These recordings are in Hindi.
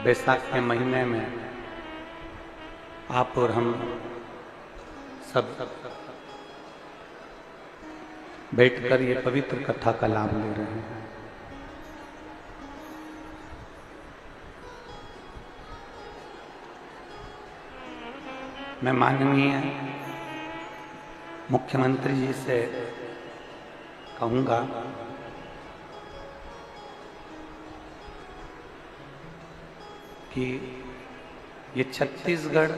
बैसाख के महीने में आप और हम सब बैठकर ये पवित्र कथा का लाभ ले रहे हैं। मैं माननीय मुख्यमंत्री जी से कहूँगा कि ये छत्तीसगढ़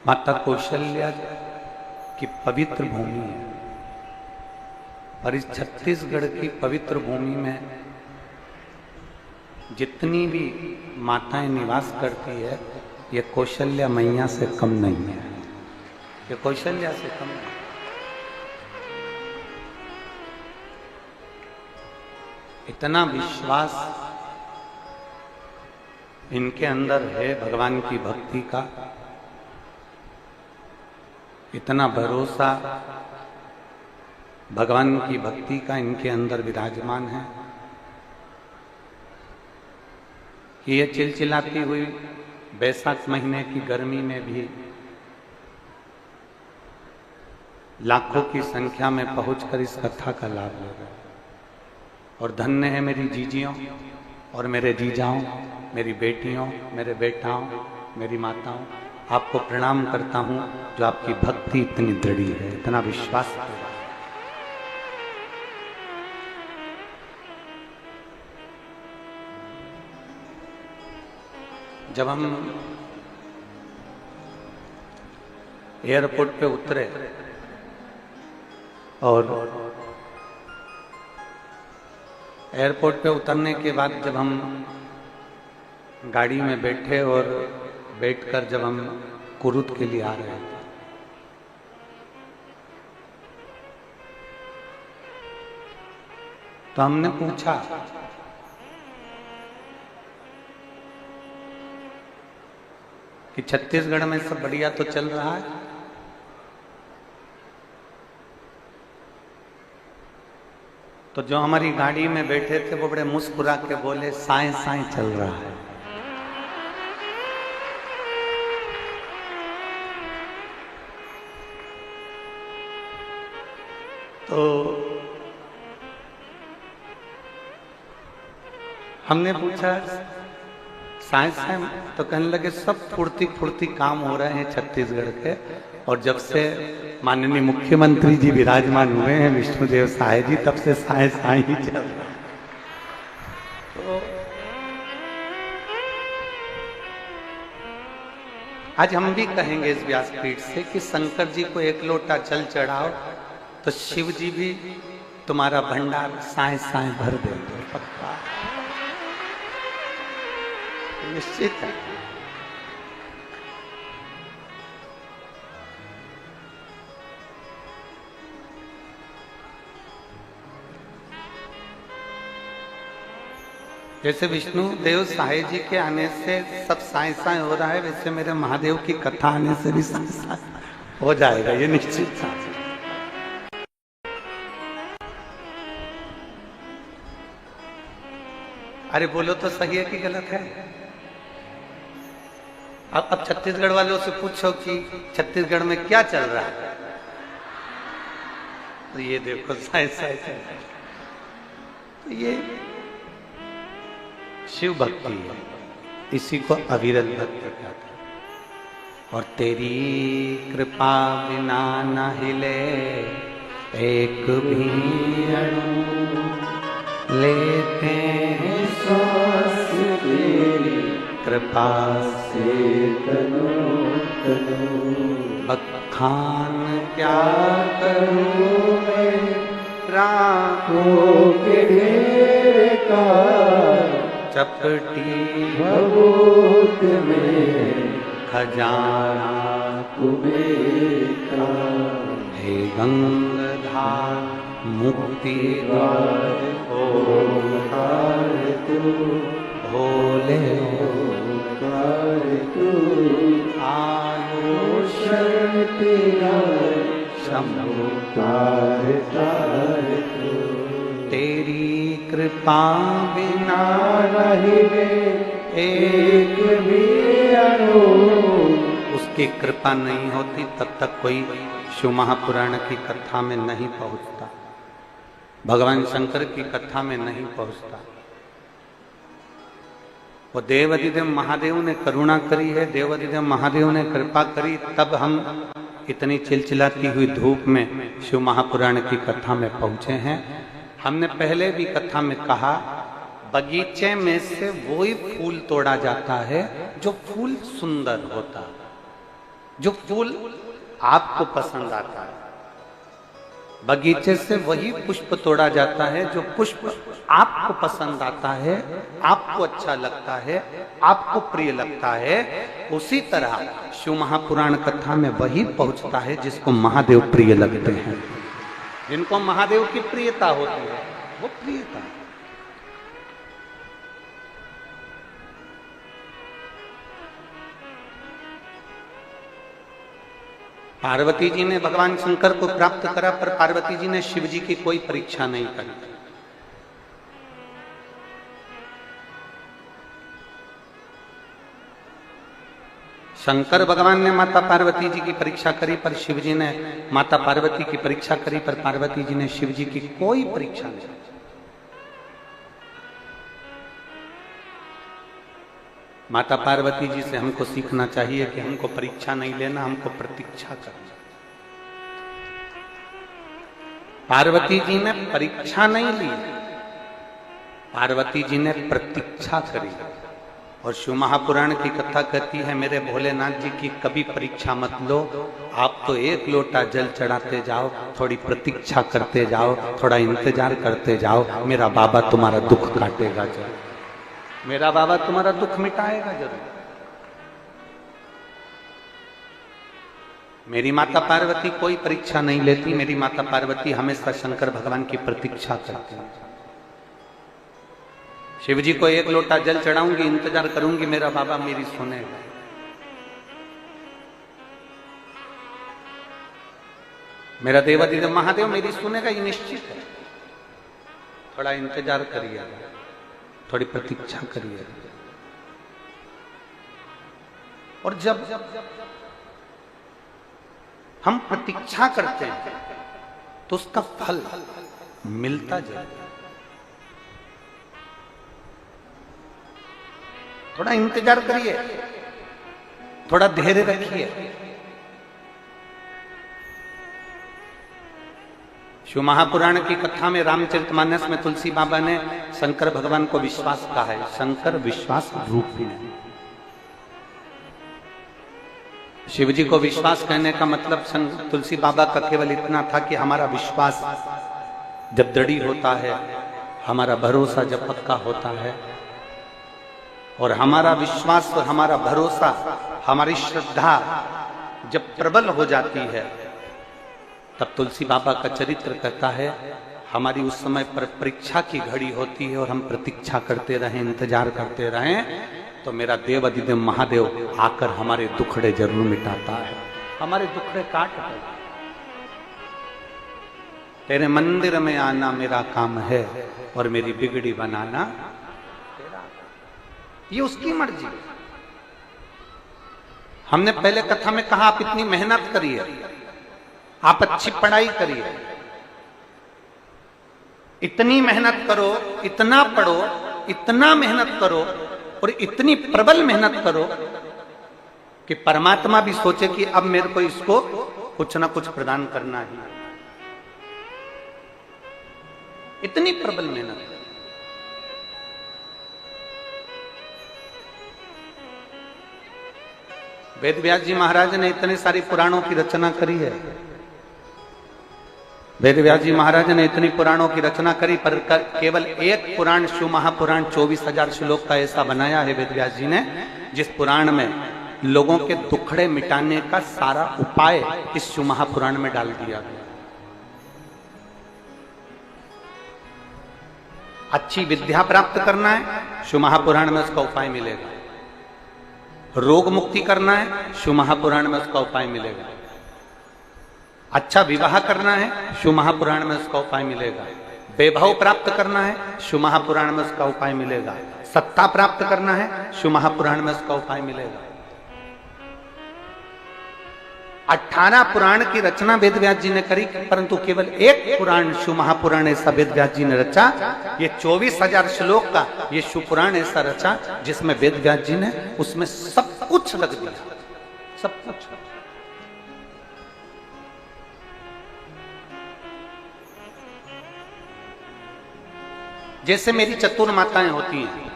माता कौशल्या की पवित्र भूमि है और इस छत्तीसगढ़ की पवित्र भूमि में जितनी भी माताएं निवास करती है ये कौशल्या मैया से कम नहीं है, ये कौशल्या से कम नहीं। इतना विश्वास इनके अंदर है भगवान की भक्ति का, इतना भरोसा भगवान की भक्ति का इनके अंदर विराजमान है कि ये चिलचिलाती हुई बैसाख महीने की गर्मी में भी लाखों की संख्या में पहुंचकर इस कथा का लाभ ले रहे हैं। और धन्य है मेरी जीजियों और मेरे जीजाओं, मेरी बेटियों, मेरे बेटाओं, मेरी माताओं, आपको प्रणाम करता हूं जो आपकी भक्ति इतनी दृढ़ है, इतना विश्वास है। जब हम एयरपोर्ट पे उतरे और एयरपोर्ट पे उतरने के बाद जब हम गाड़ी में बैठे और बैठकर जब हम कुरुद के लिए आ रहे थे तो हमने पूछा कि छत्तीसगढ़ में सब बढ़िया तो चल रहा है? तो जो हमारी गाड़ी में बैठे थे वो बड़े मुस्कुरा के बोले साएं साएं चल रहा है। तो हमने पूछा साएं साएं, तो कहने लगे सब फुर्ती फुर्ती काम हो रहे हैं छत्तीसगढ़ के, और जब से माननीय मुख्यमंत्री जी विराजमान हुए हैं विष्णुदेव साय जी, तब से साएं साएं ही चल रहा। तो आज हम भी कहेंगे इस व्यासपीठ से कि शंकर जी को एक लोटा जल चढ़ाओ तो शिव जी भी तुम्हारा भंडार साएं साएं भर देंगे, पक्का निश्चित है। जैसे विष्णु देव साई जी के आने से सब साएं साएं हो रहा है, वैसे मेरे महादेव की कथा आने से भी साएं साएं हो जाएगा, ये निश्चित था। अरे बोलो तो सही है कि गलत है? अब छत्तीसगढ़ वालों से पूछो कि छत्तीसगढ़ में क्या चल रहा है, तो ये देखो साएं साएं चल रहा है। तो ये शिव भक्ति है, इसी को अविरत भक्ति कहते हैं। और तेरी कृपा बिना न हिले एक भी अणु, लेते हैं श्वास तेरी कृपा से तनो तनो। बखान क्या करूं मैं राहों के ढेर का, चपटी भभूत में खजाना तुम्हें का। हे गंगाधार मुक्ति द्वार ओंकार तू, भोले ओंकार तू। आयो शरण तेरा शंभु तार तार तू। तेरी कृपा बिना रहिबे एक भी अनूर। उसकी कृपा नहीं होती तब तक कोई शिव महापुराण की कथा में नहीं पहुंचता, भगवान शंकर की कथा में नहीं पहुंचता। वो देवाधिदेव महादेव ने करुणा करी है, देवाधिदेव महादेव ने कृपा करी, तब हम इतनी चिलचिलाती हुई धूप में शिव महापुराण की कथा में पहुंचे हैं। हमने पहले भी कथा में कहा, बगीचे में से वही फूल तोड़ा जाता है जो फूल सुंदर होता है, जो फूल आपको पसंद आता है। बगीचे से वही पुष्प तोड़ा जाता है जो पुष्प आपको पसंद आता है, आपको अच्छा लगता है, आपको प्रिय लगता है। उसी तरह शिव महापुराण कथा में वही पहुंचता है जिसको महादेव प्रिय लगते हैं, जिनको महादेव की प्रियता होती है, वो प्रियता। पार्वती जी ने भगवान शंकर को प्राप्त करा, पर पार्वती जी ने शिव जी की कोई परीक्षा नहीं करी। शंकर भगवान ने माता पार्वती जी की परीक्षा करी, पर शिव जी ने माता पार्वती की परीक्षा करी, पर पार्वती जी ने शिव जी की कोई परीक्षा नहीं की। माता पार्वती जी से हमको सीखना चाहिए कि हमको परीक्षा नहीं लेना, हमको प्रतीक्षा करना। पार्वती जी ने परीक्षा नहीं ली, पार्वती जी ने प्रतीक्षा करी। और शिव महापुराण की कथा कहती है, मेरे भोलेनाथ जी की कभी परीक्षा मत लो, आप तो एक लोटा जल चढ़ाते जाओ, थोड़ी प्रतीक्षा करते जाओ, थोड़ा इंतजार करते जाओ, मेरा बाबा तुम्हारा दुख काटेगा जरूर, मेरा बाबा तुम्हारा दुख मिटाएगा जरूर। मेरी माता पार्वती कोई परीक्षा नहीं लेती, मेरी माता पार्वती हमेशा शंकर भगवान की प्रतीक्षा करती है। शिव जी को एक लोटा जल चढ़ाऊंगी, इंतजार करूंगी, मेरा बाबा मेरी सुनेगा। मेरा देवाधिदेव महादेव मेरी सुनेगा, ये निश्चित है। थोड़ा इंतजार करिए, थोड़ी प्रतीक्षा करिए। और जब हम प्रतीक्षा करते हैं तो उसका फल मिलता जरूर। थोड़ा इंतजार करिए, थोड़ा धैर्य रखिए। शिव महापुराण की कथा में, रामचरितमानस में तुलसी बाबा ने शंकर भगवान को विश्वास कहा है, शंकर विश्वास रूपी है। शिव जी को विश्वास कहने का मतलब तुलसी बाबा का केवल इतना था कि हमारा विश्वास जब दृढ़ होता है, हमारा भरोसा जब पक्का होता है, और हमारा विश्वास और हमारा भरोसा, हमारी श्रद्धा जब प्रबल हो जाती है, तब तुलसी बाबा का चरित्र कहता है, हमारी उस समय पर परीक्षा की घड़ी होती है और हम प्रतीक्षा करते रहें, इंतजार करते रहें, तो मेरा देवाधिदेव महादेव आकर हमारे दुखड़े जरूर मिटाता है, हमारे दुखड़े काट देता है। तेरे मंदिर में आना मेरा काम है और मेरी बिगड़ी बनाना तेरा, ये उसकी मर्जी है। हमने पहले कथा में कहा, आप इतनी मेहनत करिए, आप अच्छी पढ़ाई करिए, इतनी मेहनत करो, इतना पढ़ो, इतना मेहनत करो और इतनी प्रबल मेहनत करो कि परमात्मा भी सोचे कि अब मेरे को इसको कुछ ना कुछ प्रदान करना ही। इतनी प्रबल मेहनत। वेद व्यास जी महाराज ने इतने सारी पुराणों की रचना करी है। वेद व्यास जी महाराज ने इतनी पुराणों की रचना करी, पर केवल एक पुराण शिव महापुराण 24,000 श्लोक का ऐसा बनाया है वेद व्यास जी ने, जिस पुराण में लोगों के दुखड़े मिटाने का सारा उपाय इस शिव महापुराण में डाल दिया गया। अच्छी विद्या प्राप्त करना है, शिव महापुराण में उसका उपाय मिलेगा। रोग मुक्ति करना है, शिव महापुराण में उसका उपाय मिलेगा। अच्छा विवाह करना है, शिव महापुराण में उसका उपाय मिलेगा। वैभव प्राप्त करना है, शिव महापुराण में उसका उपाय मिलेगा। सत्ता प्राप्त करना है, शिव महापुराण में उसका उपाय मिलेगा। 18 पुराण की रचना वेद व्यास जी ने करी, परंतु केवल एक पुराण शिव महापुराण ऐसा वेद व्यास जी ने रचा। ये 24,000 श्लोक का ये शिव पुराण ऐसा रचा जिसमें वेद व्यास जी ने उसमें सब कुछ लग दिया, सब कुछ। जैसे मेरी चतुर माताएं होती हैं,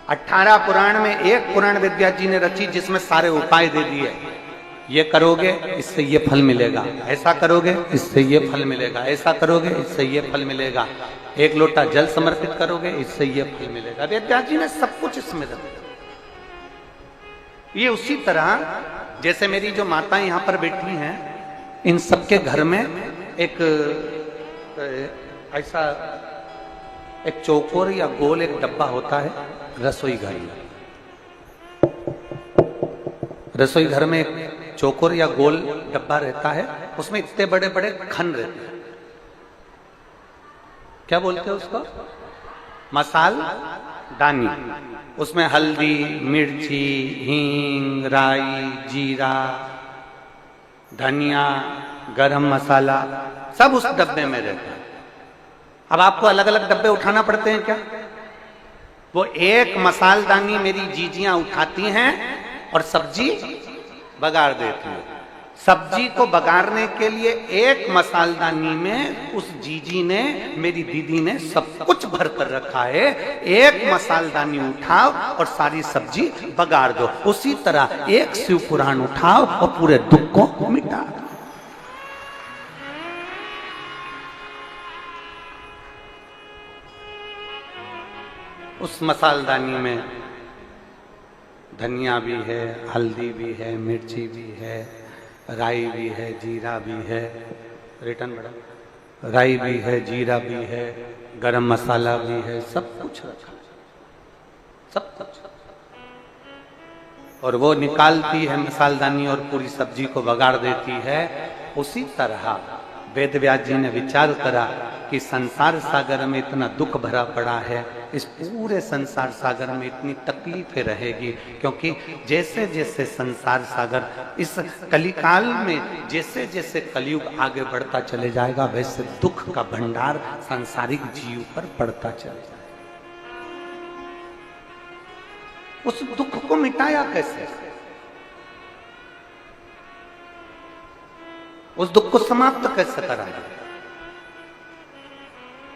18 पुराण में एक पुराण वेद व्यास जी ने रची जिसमें सारे उपाय दे दिए। ये करोगे इससे ये फल मिलेगा, ऐसा करोगे इससे ये फल मिलेगा, ऐसा करोगे इससे ये फल मिलेगा, एक लोटा जल समर्पित करोगे इससे ये फल मिलेगा। वेद व्यास जी ने सब कुछ इसमें रख दिया। ये उसी तरह जैसे मेरी जो माताएं यहां पर बैठी हैं, इन सबके घर में एक ऐसा एक चौकोर या गोल एक डब्बा होता है रसोई घर में। रसोई घर में एक चौकोर या गोल डब्बा रहता है, उसमें इतने बड़े बड़े खन रहते हैं। क्या बोलते हैं उसको? मसालदानी। उसमें हल्दी, मिर्ची, हींग, राई, जीरा, धनिया, गरम मसाला सब उस डब्बे में रहता है। अब आपको अलग अलग डब्बे उठाना पड़ते हैं क्या? वो एक मसालदानी मेरी जीजियां उठाती हैं और सब्जी बगाड़ देती है। सब्जी को बगाड़ने के लिए एक मसालदानी में उस जीजी ने, मेरी दीदी ने सब कुछ भर कर रखा है। एक मसालदानी उठाओ और सारी सब्जी बगाड़ दो। उसी तरह एक शिव पुराण उठाओ और पूरे दुख को मिटा दो। उस मसालदानी में धनिया भी है, हल्दी भी है, मिर्ची भी है, राई भी है, जीरा भी है, रिटर्न बड़ा, राई भी है, जीरा भी है, गरम मसाला भी है, सब कुछ रखा, सब कुछ। और वो निकालती है मसालदानी और पूरी सब्जी को बगाड़ देती है। उसी तरह वेद व्यास जी ने विचार करा कि संसार सागर में इतना दुख भरा पड़ा है, इस पूरे संसार सागर में इतनी तकलीफें रहेगी, क्योंकि जैसे जैसे संसार सागर इस कलिकाल में जैसे जैसे कलयुग आगे बढ़ता चले जाएगा, वैसे दुख का भंडार सांसारिक जीव पर पड़ता चले जाएगा। उस दुख को मिटाया कैसे? उस दुख को समाप्त कैसे करा जाए?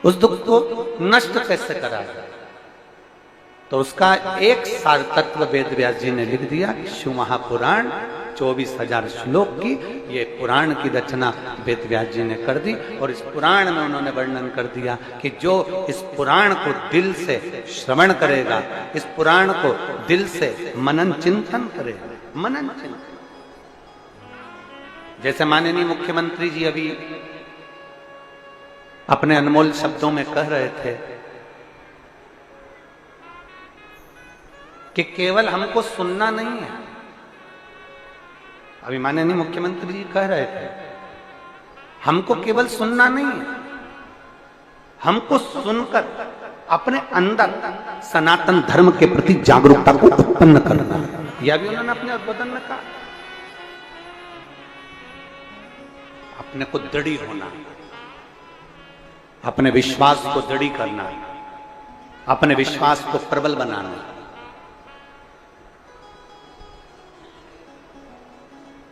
उस दुख को नष्ट कैसे करा जाए? तो उसका एक सार तत्व वेद व्यास जी ने लिख दिया। शिव महापुराण 24,000 श्लोक की ये पुराण की रचना वेद व्यास जी ने कर दी। और इस पुराण में उन्होंने वर्णन कर दिया कि जो इस पुराण को दिल से श्रवण करेगा, इस पुराण को दिल से मनन चिंतन करेगा, मनन चिंतन। जैसे माननीय मुख्यमंत्री जी अभी अपने अनमोल शब्दों में कह रहे थे कि केवल हमको सुनना नहीं है। अभी माननीय मुख्यमंत्री जी कह रहे थे हमको केवल सुनना नहीं है, हमको सुनकर अपने अंदर सनातन धर्म के प्रति जागरूकता को उत्पन्न करना है। यह भी उन्होंने अपने उद्बोधन में कहा। अपने को दृढ़ होना, अपने विश्वास को दृढ़ करना, अपने विश्वास को प्रबल बनाना।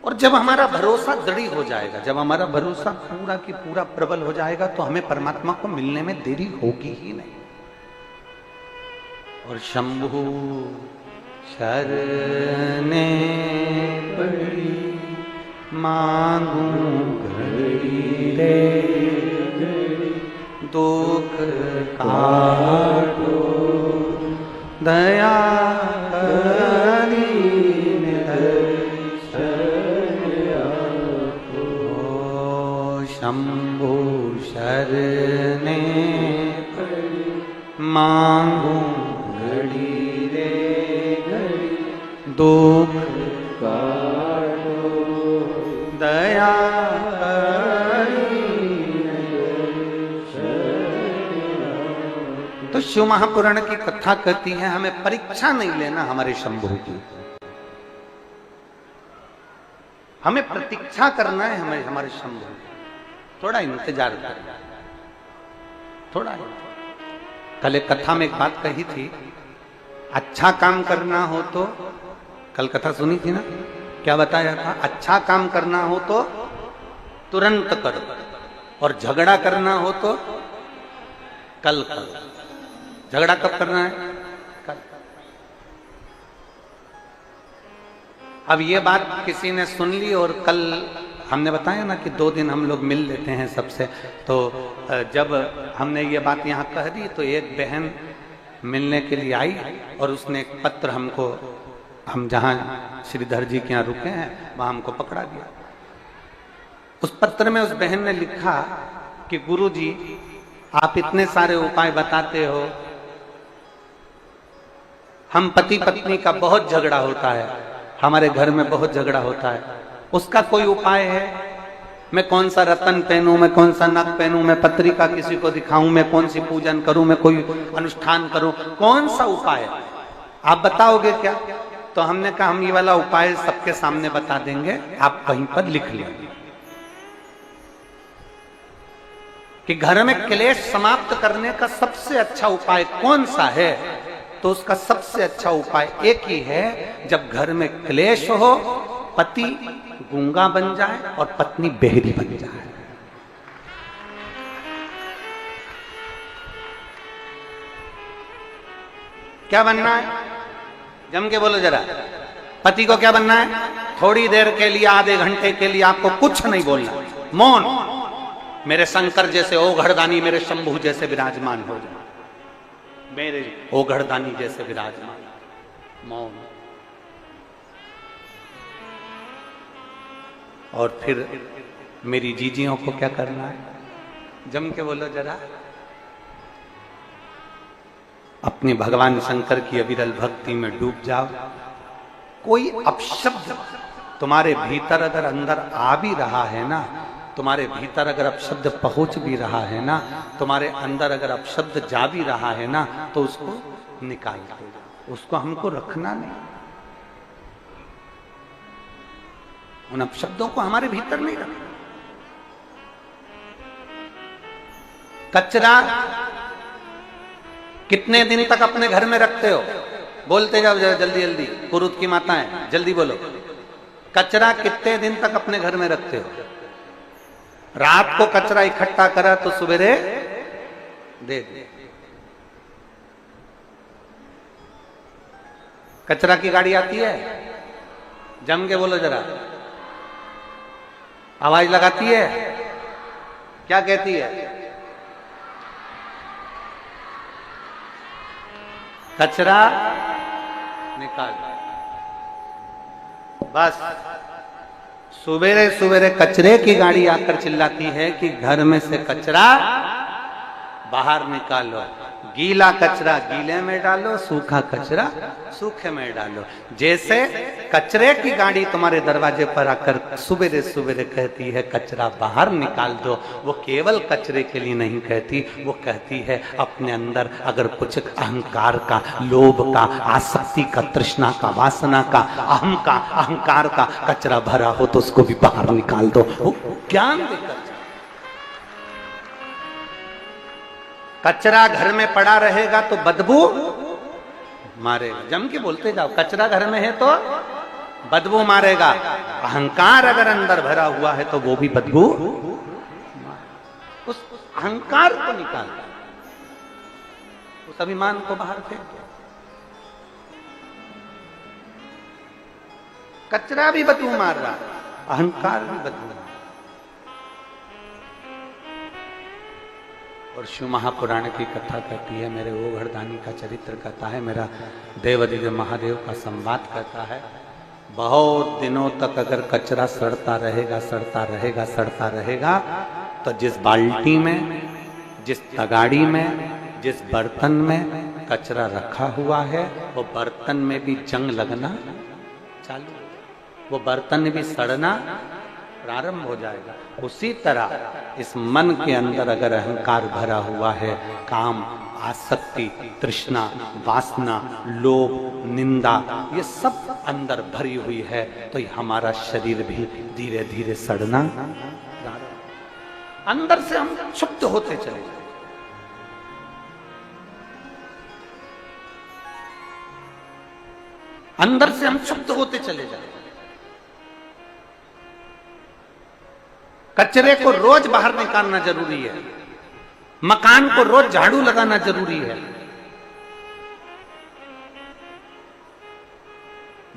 और जब हमारा भरोसा दृढ़ हो जाएगा, जब हमारा भरोसा पूरा की पूरा प्रबल हो जाएगा, तो हमें परमात्मा को मिलने में देरी होगी ही नहीं। और शंभु शरणे पड़ी मांगू घड़ी रे, दुख काटो दया करी शंभु शरणे मांगू घड़ी रे घड़ी, दुख काटो दया करी शिव महापुराण की कथा कहती है हमें परीक्षा नहीं लेना हमारे शंभू की, हमें प्रतीक्षा करना है हमारे शंभू, थोड़ा इंतजार करना, थोड़ा। कल एक कथा में एक बात कही थी, अच्छा काम करना हो तो, कल कथा सुनी थी ना, क्या बताया था? अच्छा काम करना हो तो तुरंत करो, और झगड़ा करना हो तो कल करो। झगड़ा कब करना है? कल। अब ये बात किसी ने सुन ली, और कल हमने बताया ना कि 2 दिन हम लोग मिल लेते हैं सबसे, तो जब हमने ये बात यहाँ कह दी तो एक बहन मिलने के लिए आई और उसने एक पत्र हमको, हम जहाँ श्रीधर जी के यहाँ रुके हैं वहां हमको पकड़ा दिया। उस पत्र में उस बहन ने लिखा कि गुरुजी आप इतने सारे उपाय बताते हो, हम पति पत्नी का बहुत झगड़ा होता है, हमारे घर में बहुत झगड़ा होता है, उसका कोई उपाय है? मैं कौन सा रतन पहनूं, मैं कौन सा नग पहनूं, मैं पत्रिका किसी को दिखाऊं, मैं कौन सी पूजन करूं, मैं कोई अनुष्ठान करूं, कौन सा उपाय आप बताओगे क्या? तो हमने कहा हम ये वाला उपाय सबके सामने बता देंगे, आप कहीं पर लिख लीजिए कि घर में क्लेश समाप्त करने का सबसे अच्छा उपाय कौन सा है। तो उसका सबसे अच्छा उपाय एक ही है, जब घर में क्लेश हो पति गूंगा बन जाए और पत्नी बहरी बन जाए। क्या बनना है? जम के बोलो जरा, पति को क्या बनना है? थोड़ी देर के लिए, आधे घंटे के लिए आपको कुछ नहीं बोलना, मौन। मेरे शंकर जैसे ओघड़दानी, मेरे शंभू जैसे विराजमान हो जाए, मेरे ओघड़दानी जैसे विराजमान, मौन। और फिर मेरी जीजियों को क्या करना है? जम के बोलो जरा, अपनी भगवान शंकर की अविरल भक्ति में डूब जाओ। कोई अपशब्द तुम्हारे भीतर अगर अंदर आ भी रहा है ना, तुम्हारे भीतर अगर अपशब्द पहुंच भी रहा है ना, तुम्हारे अंदर अगर अपशब्द जा भी रहा है ना, तो उसको निकाल दो, उसको हमको रखना नहीं। उन अपशब्दों को हमारे भीतर नहीं रखना। कचरा कितने दिन तक अपने घर में रखते हो? बोलते जाओ जल्दी जल्दी, कुरुत की माताएं जल्दी बोलो। कचरा कितने दिन तक अपने घर में रखते हो? रात को कचरा इकट्ठा करा तो सवेरे दे दे। कचरा की गाड़ी आती है, जम के बोलो जरा, आवाज लगाती है, क्या कहती है? कचरा निकाल। बस सुबेरे सुबेरे कचरे की गाड़ी आकर चिल्लाती है कि घर में से कचरा बाहर निकालो, गीला कचरा गीले में डालो, सूखा कचरा सूखे में डालो। जैसे कचरे की गाड़ी तुम्हारे दरवाजे पर आकर सुबेरे सुबेरे कहती है कचरा बाहर निकाल दो, वो केवल कचरे के लिए नहीं कहती, वो कहती है अपने अंदर अगर कुछ अहंकार का, लोभ का, आसक्ति का, तृष्णा का, वासना का, अहंकार का कचरा भरा हो तो उसको भी बाहर निकाल दो। वो ज्ञान देकर कचरा घर में पड़ा रहेगा तो बदबू मारेगा। जम के बोलते जाओ, कचरा घर में है तो बदबू मारेगा। अहंकार अगर अंदर भरा हुआ है तो वो भी बदबू, उस अहंकार को निकाल, उस अभिमान को बाहर फेंक। कचरा भी बदबू मार रहा, अहंकार भी बदबू। और शिव महापुराण की कथा कहती है, मेरे ओघड़दानी का चरित्र कहता है, मेरा देवदिव्य महादेव का संवाद कहता है, बहुत दिनों तक अगर कचरा सड़ता रहेगा सड़ता रहेगा सड़ता रहेगा तो जिस बाल्टी में, जिस तगाड़ी में, जिस बर्तन में कचरा रखा हुआ है वो बर्तन में भी जंग लगना चालू, वो बर्तन भी सड़ना प्रारंभ हो जाएगा। उसी तरह इस मन के अंदर अगर अहंकार भरा हुआ है, काम आसक्ति, तृष्णा, वासना, लोभ, निंदा, ये सब अंदर भरी हुई है, तो ये हमारा शरीर भी धीरे धीरे सड़ना, अंदर से हम क्षुब्ध होते चले जाए। अंदर से हम क्षुब्ध होते चले जाए। कचरे को रोज बाहर निकालना जरूरी है, मकान को रोज झाड़ू लगाना जरूरी है,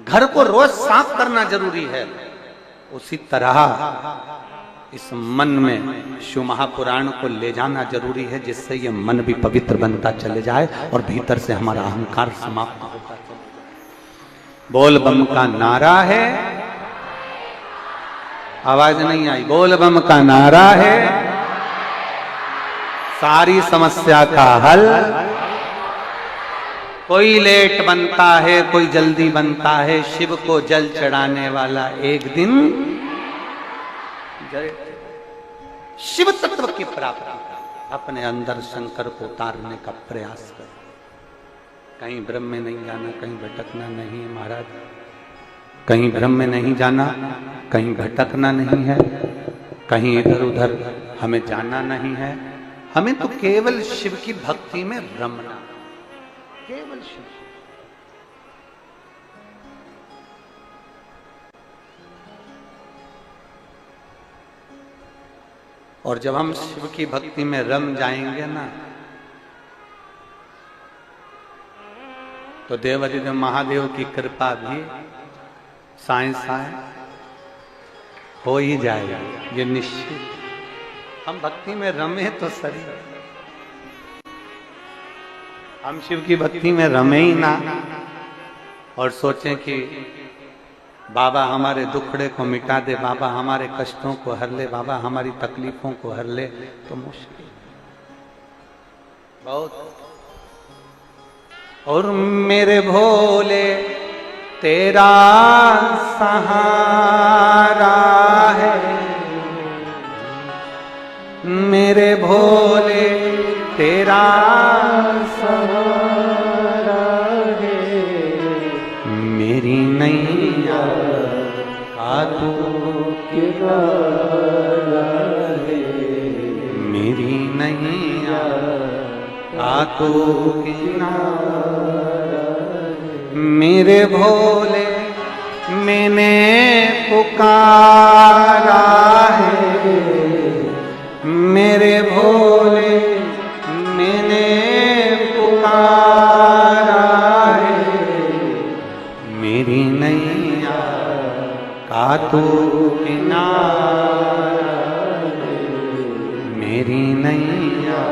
घर को रोज साफ करना जरूरी है। उसी तरह इस मन में शिव महापुराण को ले जाना जरूरी है, जिससे ये मन भी पवित्र बनता चले जाए और भीतर से हमारा अहंकार समाप्त होता चले जाए। बोल बम का नारा है, आवाज नहीं आई, बोल बम का नारा है, सारी समस्या का हल। कोई लेट बनता है, कोई जल्दी बनता है, शिव को जल चढ़ाने वाला एक दिन शिव तत्व की प्राप्ति का अपने अंदर शंकर को उतारने का प्रयास कर। कहीं भ्रम में नहीं जाना, कहीं भटकना नहीं है महाराज, कहीं भ्रम में नहीं जाना, कहीं भटकना नहीं है, कहीं इधर उधर हमें जाना नहीं है। हमें तो केवल शिव की भक्ति में रमना, केवल शिव। और जब हम शिव की भक्ति में रम जाएंगे ना, तो देवाधिदेव महादेव की कृपा भी साए साए हो ही जाएगा, ये निश्चित। हम भक्ति में रमे तो सही, हम शिव की भक्ति में रमे ही ना और सोचें कि बाबा हमारे दुखड़े को मिटा दे, बाबा हमारे कष्टों को हर ले, बाबा हमारी तकलीफों को हर ले, तो मुश्किल बहुत। और मेरे भोले तेरा सहारा है, मेरे भोले तेरा सहारा है, मेरी नैया का तू किनारा है, मेरी नैया का तू किनारा है। मेरे भोले मैंने पुकारा है, मेरे भोले मैंने पुकारा है, मेरी नैया का तू किनारा है, मेरी नैया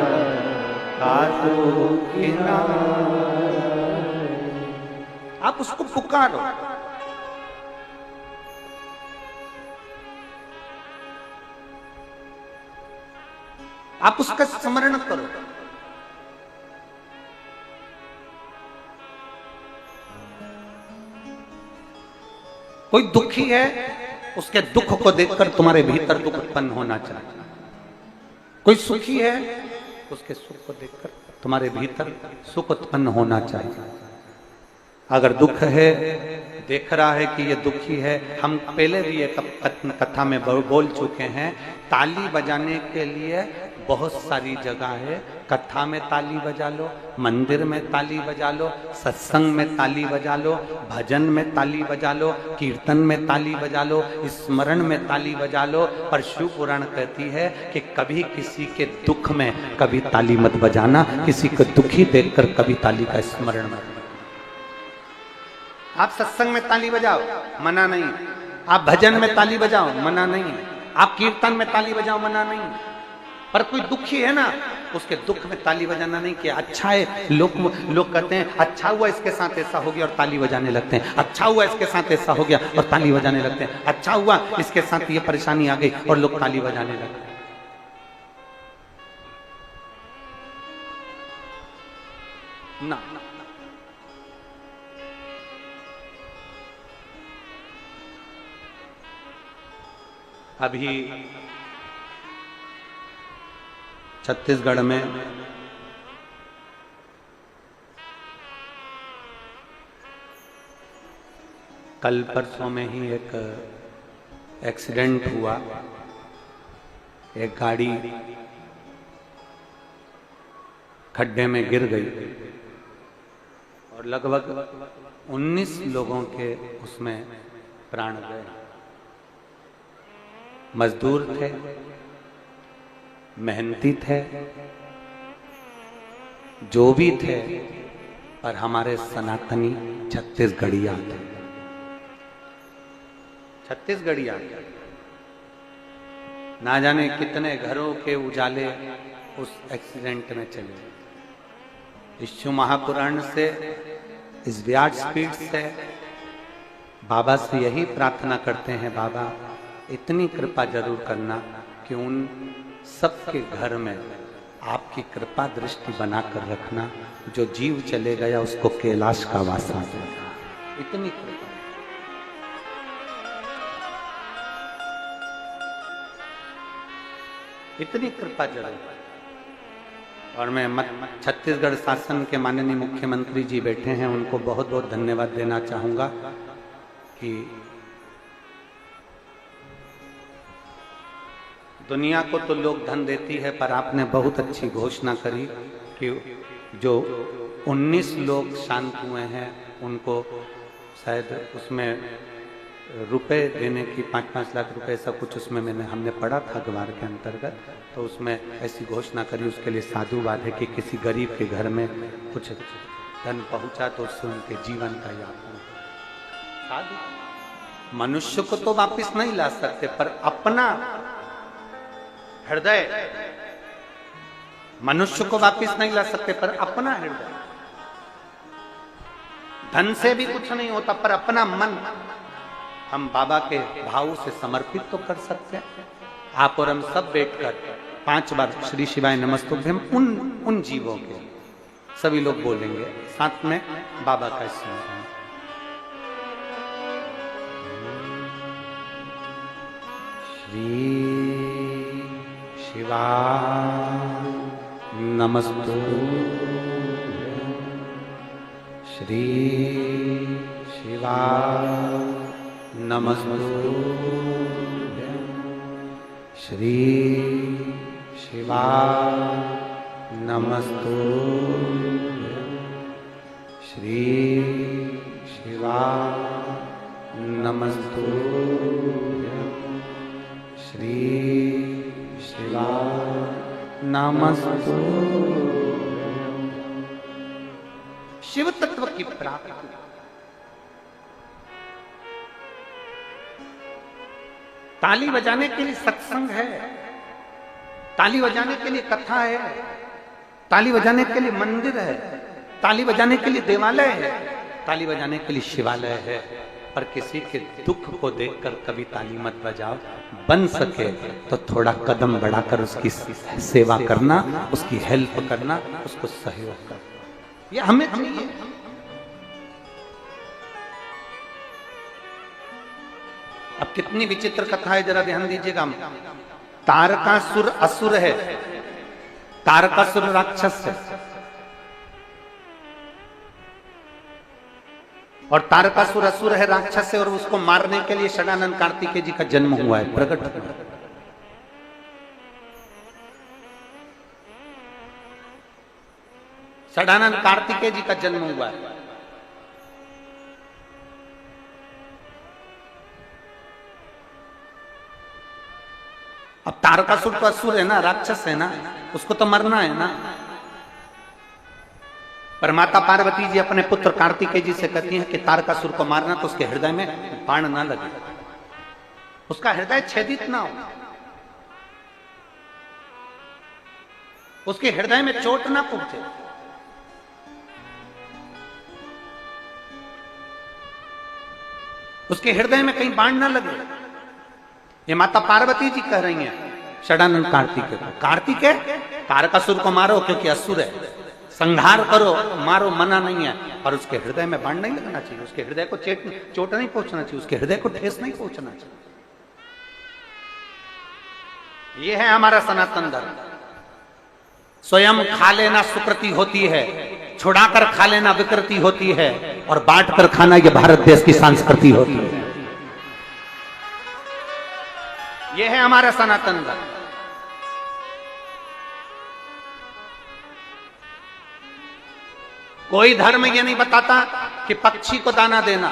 का तू किनारा। आप उसको पुकारो, आप उसका स्मरण करो। कोई दुखी है, उसके दुख को देखकर तुम्हारे भीतर दुख उत्पन्न होना चाहिए। कोई सुखी है, उसके सुख को देखकर तुम्हारे भीतर सुख उत्पन्न होना चाहिए। अगर दुख है, देख रहा है कि ये दुखी है, हम पहले भी एक कथा में बोल चुके हैं, ताली बजाने के लिए बहुत सारी जगह है। कथा में ताली बजा लो, मंदिर में ताली बजा लो, सत्संग में ताली बजा लो, भजन में ताली बजा लो, कीर्तन में ताली बजा लो, स्मरण में ताली बजा लो। पर शिव पुराण कहती है कि कभी किसी के दुख में कभी ताली मत बजाना, किसी को दुखी देखकर कभी ताली का स्मरण मत। आप सत्संग में ताली बजाओ, मना नहीं। आप भजन में ताली बजाओ, मना नहीं। आप कीर्तन में ताली बजाओ, मना नहीं। पर कोई दुखी है ना, उसके दुख में ताली बजाना नहीं कि अच्छा है। लोग कहते हैं अच्छा हुआ इसके साथ ऐसा हो गया और ताली बजाने लगते हैं, अच्छा हुआ इसके साथ ऐसा हो गया और ताली बजाने लगते हैं, अच्छा हुआ इसके साथ ये परेशानी आ गई और लोग ताली बजाने लगते हैं। ना, ना। अभी छत्तीसगढ़ में कल परसों में ही एक एक्सीडेंट हुआ। एक गाड़ी खड्डे में गिर गई और लगभग 19 लोगों के उसमें प्राण गए। मजदूर थे, मेहनती थे, जो भी थे, पर हमारे सनातनी छत्तीसगढ़िया थे। छत्तीसगढ़िया ना जाने कितने घरों के उजाले उस एक्सीडेंट में चले। इस शिव महापुराण से, इस व्यासपीठ से बाबा से यही प्रार्थना करते हैं, बाबा इतनी कृपा जरूर करना कि उन सबके घर में आपकी कृपा दृष्टि बनाकर रखना। जो जीव चले गया उसको कैलाश का वासा देना। इतनी कृपा, इतनी कृपा जरूर। और मैं छत्तीसगढ़ शासन के माननीय मुख्यमंत्री जी बैठे हैं, उनको बहुत बहुत धन्यवाद देना चाहूंगा कि दुनिया को तो लोग धन देती है, पर आपने बहुत अच्छी घोषणा करी कि जो 19 लोग शांत हुए हैं उनको शायद उसमें रुपए देने की 5-5 लाख रुपए ऐसा कुछ उसमें हमने पढ़ा था अखबार के अंतर्गत। तो उसमें ऐसी घोषणा करी, उसके लिए साधुवाद है कि किसी गरीब के घर में कुछ धन पहुंचा तो उससे उनके जीवन का यापन। साधु मनुष्य को तो वापस नहीं ला सकते, पर अपना हृदय, मनुष्य को वापस नहीं ला सकते पर अपना हृदय, धन से भी कुछ नहीं होता, पर अपना मन हम बाबा के भाव से समर्पित तो कर सकते हैं। आप और हम सब बैठकर 5 बार श्री शिवाय नमस्तुभ्यम उन जीवों के सभी लोग बोलेंगे, साथ में बाबा का स्मरण। श्री शिवाय नमस्तुभ्यम, श्री शिवाय नमस्तुभ्यम, श्री शिवाय नमस्तुभ्यम, श्री शिवाय नमस्तुभ्यम, श्री शिवाय नमस्तुभ्यम। शिव तत्व की प्राप्ति, ताली बजाने के लिए सत्संग है, ताली बजाने के लिए कथा है, ताली बजाने के लिए मंदिर है, ताली बजाने के लिए देवालय है, ताली बजाने के लिए शिवालय है। पर किसी के दुख को देखकर कभी ताली मत बजाओ। बन सके तो थोड़ा कदम बढ़ाकर उसकी सेवा करना, उसकी हेल्प करना, उसको सहयोग करना, ये हमें चाहिए। अब कितनी विचित्र कथा है, जरा ध्यान दीजिएगा। तारकासुर असुर है, तारकासुर राक्षस है, और तारकासुर असुर है, राक्षस है, और उसको मारने के लिए षडानंद कार्तिकेय जी का जन्म हुआ है, प्रकट हुआ। षडानंद कार्तिकेय जी का जन्म हुआ है। अब तारकासुर तो असुर है ना, राक्षस है ना, उसको तो मरना है ना। पर माता पार्वती जी अपने पुत्र कार्तिकेय जी से कहती हैं कि तारकासुर को मारना तो उसके हृदय में बाण ना लगे, उसका हृदय छेदित ना हो, उसके हृदय में चोट ना पहुंचे। उसके हृदय में कहीं बाण ना लगे। ये माता पार्वती जी कह रही हैं षडानंद कार्तिकेय को, कार्तिकेय तारकासुर को मारो क्योंकि असुर है, संहार करो, मारो, मना नहीं है, पर उसके हृदय में बाण नहीं लगना चाहिए, उसके हृदय को चोट नहीं पहुंचना चाहिए, उसके हृदय को ठेस नहीं पहुंचना चाहिए। यह है हमारा सनातन धर्म। स्वयं खा लेना सुकृति होती है, छुड़ाकर खा लेना विकृति होती है। और बांट कर खाना ये भारत देश की संस्कृति होती है। ये है हमारा सनातन धर्म। कोई धर्म ये नहीं बताता कि पक्षी को दाना देना,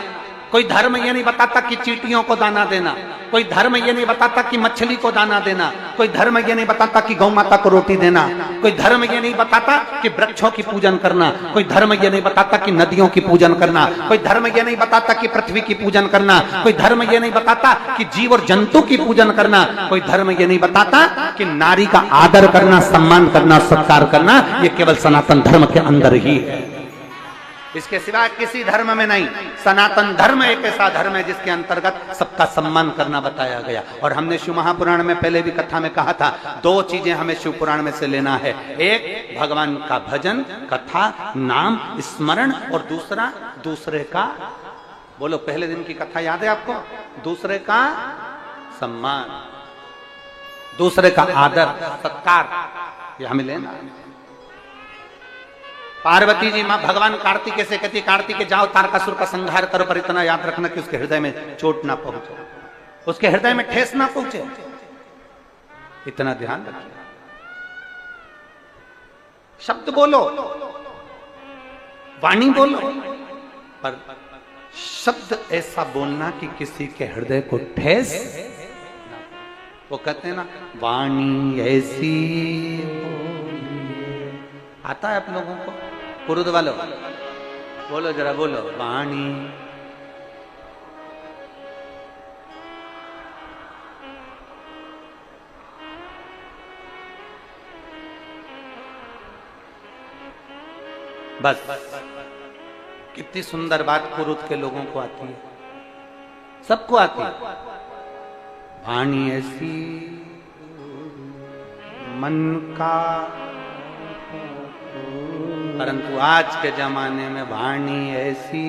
कोई धर्म ये नहीं बताता कि चींटियों को दाना देना, कोई धर्म ये नहीं बताता कि मछली को दाना देना, कोई धर्म ये नहीं बताता कि गौ माता को रोटी देना, कोई धर्म ये नहीं बताता कि वृक्षों की पूजन करना, कोई धर्म ये नहीं बताता कि नदियों की पूजन करना, कोई धर्म ये नहीं बताता कि पृथ्वी की पूजन करना, कोई धर्म ये नहीं बताता कि जीव और जंतु की पूजन करना, कोई धर्म ये नहीं बताता कि नारी का आदर करना, सम्मान करना, सत्कार करना। ये केवल सनातन धर्म के अंदर ही है, इसके सिवा किसी धर्म में नहीं। सनातन धर्म एक ऐसा धर्म है जिसके अंतर्गत सबका सम्मान करना बताया गया। और हमने शिव महापुराण में पहले भी कथा में कहा था, दो चीजें हमें शिव पुराण में से लेना है, एक भगवान का भजन, कथा, नाम, स्मरण, और दूसरे का, बोलो पहले दिन की कथा याद है आपको, दूसरे का सम्मान, दूसरे का आदर, सत्कार, ये हमें लेना है। पार्वती जी मां भगवान कार्तिकेय से कहती, कार्तिकेय जाओ तारकासुर का संहार करो, पर इतना याद रखना कि उसके हृदय में चोट ना पहुंचे, उसके हृदय में ठेस ना पहुंचे, इतना ध्यान रखिए। शब्द बोलो, वाणी बोलो, पर शब्द ऐसा बोलना कि किसी के हृदय को ठेस। वो कहते हैं ना, वाणी ऐसी, आता है आप लोगों को? पुरुद वालों बोलो जरा, बोलो वाणी। बस कितनी सुंदर बात पुरुद के लोगों को आती है, सबको आती है। वाणी ऐसी मन का, परंतु आज के जमाने में वाणी ऐसी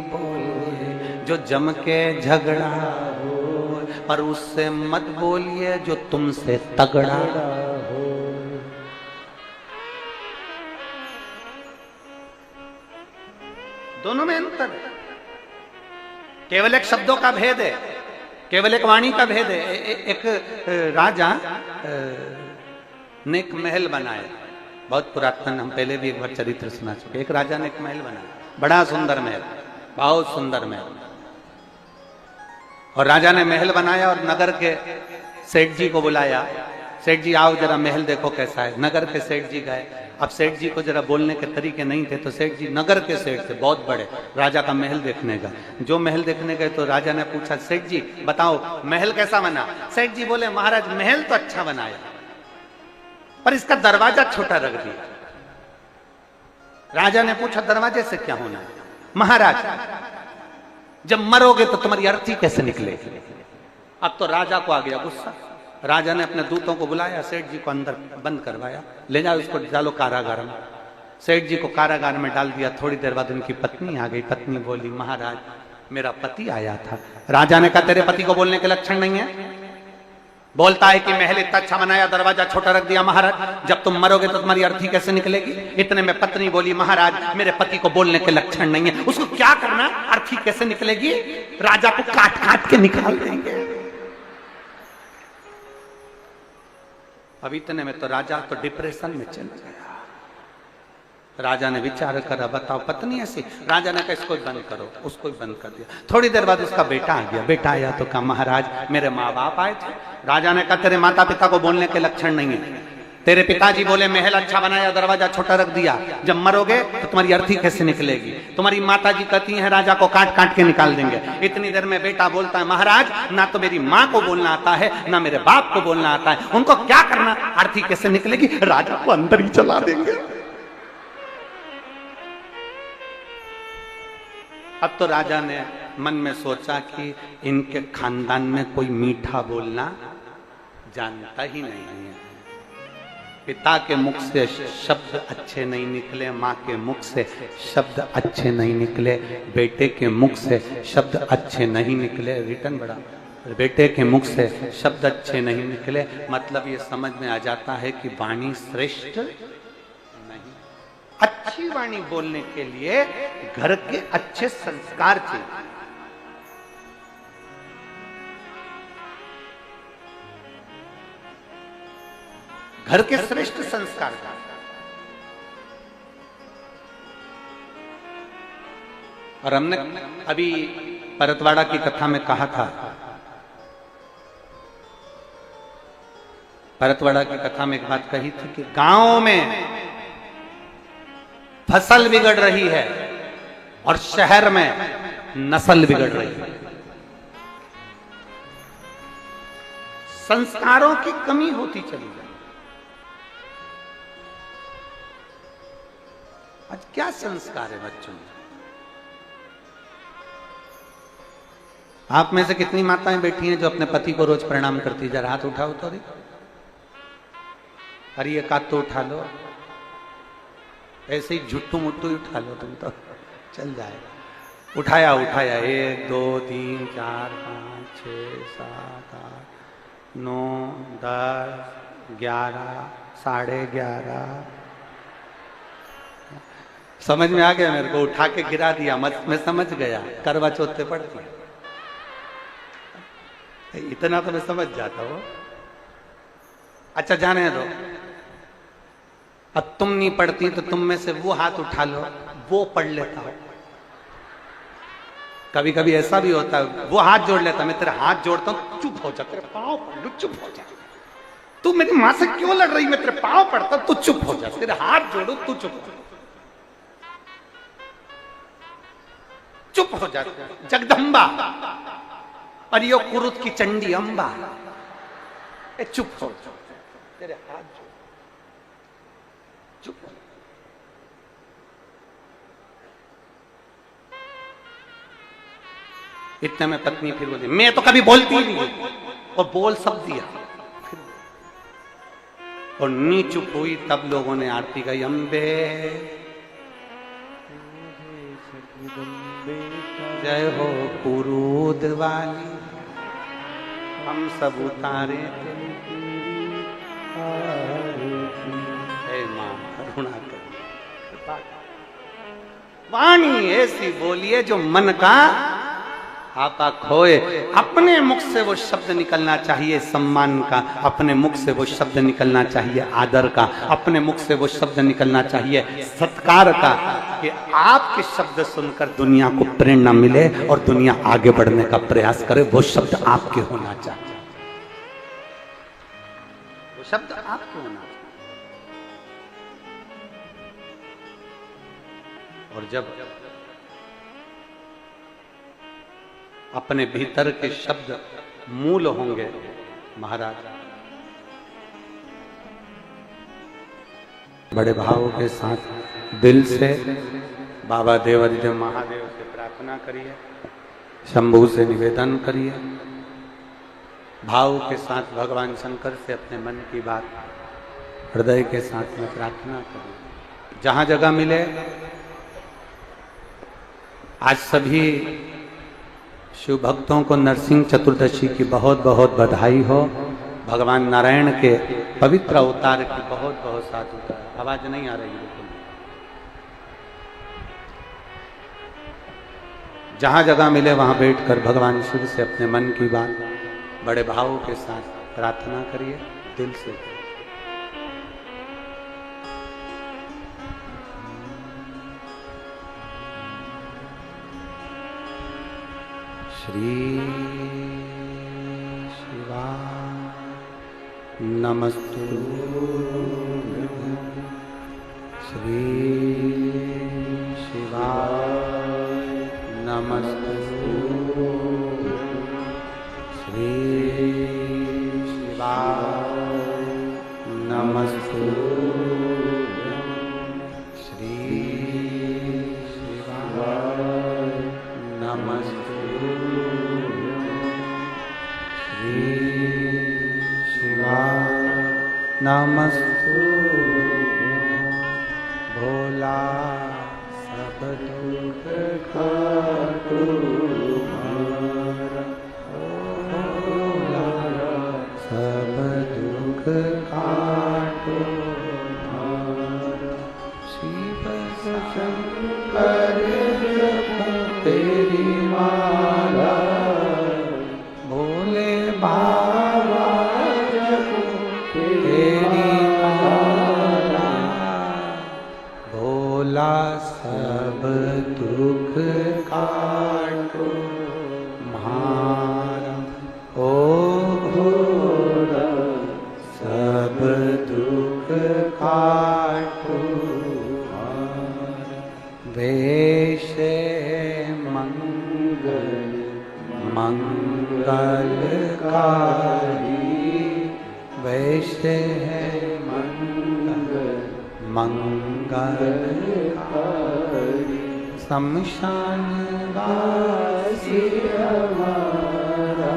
बोलिए जो जम के झगड़ा हो, पर उससे मत बोलिए जो तुमसे तगड़ा हो। दोनों में अंतर है, केवल एक शब्दों का भेद है, केवल एक वाणी का भेद है। एक राजा ने एक महल बनाया, बहुत पुरातन, हम पहले भी एक बार चरित्र सुना चुके। एक राजा ने एक महल बनाया, बड़ा सुंदर महल, बहुत सुंदर महल। और राजा ने महल बनाया और नगर के सेठ जी को बुलाया, सेठ जी आओ जरा महल देखो कैसा है। नगर के सेठ जी गए। अब सेठ जी को जरा बोलने के तरीके नहीं थे, तो सेठ जी नगर के सेठ थे, बहुत बड़े, राजा का महल देखने गए। जो महल देखने गए तो राजा ने पूछा, सेठ जी बताओ महल कैसा बना? सेठ जी बोले, महाराज महल तो अच्छा बनाया, पर इसका दरवाजा छोटा रख दिया। राजा ने पूछा, दरवाजे से क्या होना है? महाराज जब मरोगे तो तुम्हारी अर्थी कैसे निकलेगी? अब तो राजा को आ गया गुस्सा। राजा ने अपने दूतों को बुलाया, सेठ जी को अंदर बंद करवाया, ले जाओ इसको डालो कारागार में। सेठ जी को कारागार में डाल दिया। थोड़ी देर बाद उनकी पत्नी आ गई। पत्नी बोली, महाराज मेरा पति आया था। राजा ने कहा, तेरे पति को बोलने के लक्षण नहीं है, बोलता है कि महल इतना अच्छा बनाया, दरवाजा छोटा रख दिया। महाराज जब तुम मरोगे तो तुम्हारी अर्थी कैसे निकलेगी? इतने में पत्नी बोली, महाराज मेरे पति को बोलने के लक्षण नहीं है, उसको क्या करना, अर्थी कैसे निकलेगी? राजा को काट काट के निकाल देंगे। अब इतने में तो राजा तो डिप्रेशन में चला गया। राजा ने विचार करा, बताओ पत्नी ऐसी? राजा ने कहा, इसको बंद करो। उसको बंद कर दिया। थोड़ी देर बाद उसका बेटा आ गया। बेटा आया तो कहा, महाराज मेरे माँ बाप आए थे। राजा ने कहा, तेरे माता पिता को बोलने के लक्षण नहीं है। तेरे पिताजी बोले महल अच्छा बनाया, दरवाजा छोटा रख दिया, जब मरोगे तो तुम्हारी अर्थी कैसे निकलेगी? तुम्हारी माता जी कहती हैं राजा को काट काट के निकाल देंगे। इतनी देर में बेटा बोलता है, महाराज ना तो मेरी माँ को बोलना आता है, ना मेरे बाप को बोलना आता है, उनको क्या करना, अर्थी कैसे निकलेगी? राजा को अंदर ही चला देंगे। अब तो राजा ने मन में सोचा कि इनके खानदान में कोई मीठा बोलना जानता ही नहीं है। पिता के मुख से शब्द अच्छे नहीं निकले, माँ के मुख से शब्द अच्छे नहीं निकले, बेटे के मुख से शब्द अच्छे नहीं निकले। रिटर्न बड़ा, बेटे के मुख से शब्द अच्छे नहीं निकले, मतलब ये समझ में आ जाता है कि वाणी श्रेष्ठ नहीं, अच्छी अच्छी वाणी बोलने के लिए घर के अच्छे संस्कार चाहिए। घर के श्रेष्ठ संस्कार का। और हमने अभी परतवाड़ा की कथा में कहा था, परतवाड़ा की कथा में एक बात कही थी कि गांव में फसल बिगड़ रही है और शहर में नस्ल बिगड़ रही है। संस्कारों की कमी होती चली गई। आज क्या संस्कार है बच्चों में? आप में से कितनी माताएं बैठी हैं जो अपने पति को रोज प्रणाम करती? जरा हाथ उठाओ तो दी। अरे एक हाथ तो उठा लो, ऐसे ही झुट्टू मुट्टू ही उठा लो, तुम तो चल जाएगा। उठाया उठाया, 1 2 3 4 5 6 7 8 9 10 11 11:30। समझ में आ गया मेरे को, उठा के गिरा दिया, मैं समझ गया करवा चौथ पे पड़ती है, इतना तो मैं समझ जाता हूं। अच्छा जाने दो, अब तुम नहीं पढ़ती तो तुम में से वो हाथ उठा लो, वो पढ़ लेता हो। कभी कभी ऐसा भी होता है, वो हाथ जोड़ लेता, मैं तेरा हाथ जोड़ता हूं, चुप हो जा, तेरे पाँव पढ़ लू, चुप हो जा। तू मेरी मां से क्यों लड़ रही? मैं तेरे पाँव पढ़ता, तू चुप हो जा, तेरे हाथ जोड़ू, तू चुप हो जा, चुप हो जा। जगदम्बा और यो कुरुत की चंडी अंबा, चुप हो जा, तेरे हाथ जोड़, चुप हो। इतने में पत्नी फिर बोली, मैं तो कभी बोलती ही नहीं, और बोल सब दिया। और नी चुप हुई, तब लोगों ने आरती गाई, अम्बे जय हो कुरूद वाली, हम सब उतारे हे मां करुणा कर। वाणी ऐसी बोलिए जो मन का आपा खोए। अपने मुख से वो शब्द निकलना चाहिए सम्मान का, अपने मुख से वो शब्द निकलना चाहिए आदर का, अपने मुख से वो शब्द निकलना चाहिए सत्कार का, कि आपके शब्द सुनकर दुनिया को प्रेरणा मिले और दुनिया आगे बढ़ने का प्रयास करे। वो शब्द आपके होना चाहिए, वो शब्द आपके होना चाहिए। और जब अपने भीतर के शब्द मूल होंगे महाराज, बड़े भाव के साथ दिल से बाबा देवाधिदेव महादेव से प्रार्थना करिए, शंभू से निवेदन करिए, भाव के साथ भगवान शंकर से अपने मन की बात हृदय के साथ में प्रार्थना करिए। जहां जगह मिले, आज सभी शिव भक्तों को नरसिंह चतुर्दशी की बहुत बहुत बधाई हो। भगवान नारायण के पवित्र अवतार की बहुत बहुत साधुता। आवाज नहीं आ रही बिल्कुल। जहां जगह मिले वहां बैठकर भगवान शिव से अपने मन की बात बड़े भाव के साथ प्रार्थना करिए, दिल से। श्री शिवाय नमस्तु, श्री शिवाय नमस्तु, श्री शिवाय नमस्तु, श्री शिवाय नमस्तु, नमस्तु। भोला सब दुख काटो भोला सब दुख काटो शिव सब दुख काटो मारा ओ घोर सब दुख काटो मारा। वैसे मंगल मंगलकारी वैसे है मंगल मंगलकारी। शमशान वासी हमारा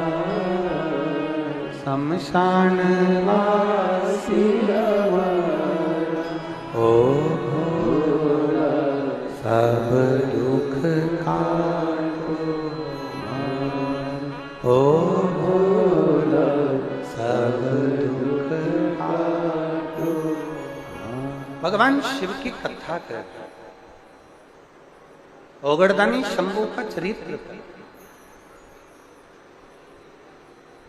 शमशान वासी हमारा ओ भोला सब दुख काटो ओ भोला सब दुख काटो। भगवान शिव की कथा करते ओगड़दानी शंभू का चरित्र।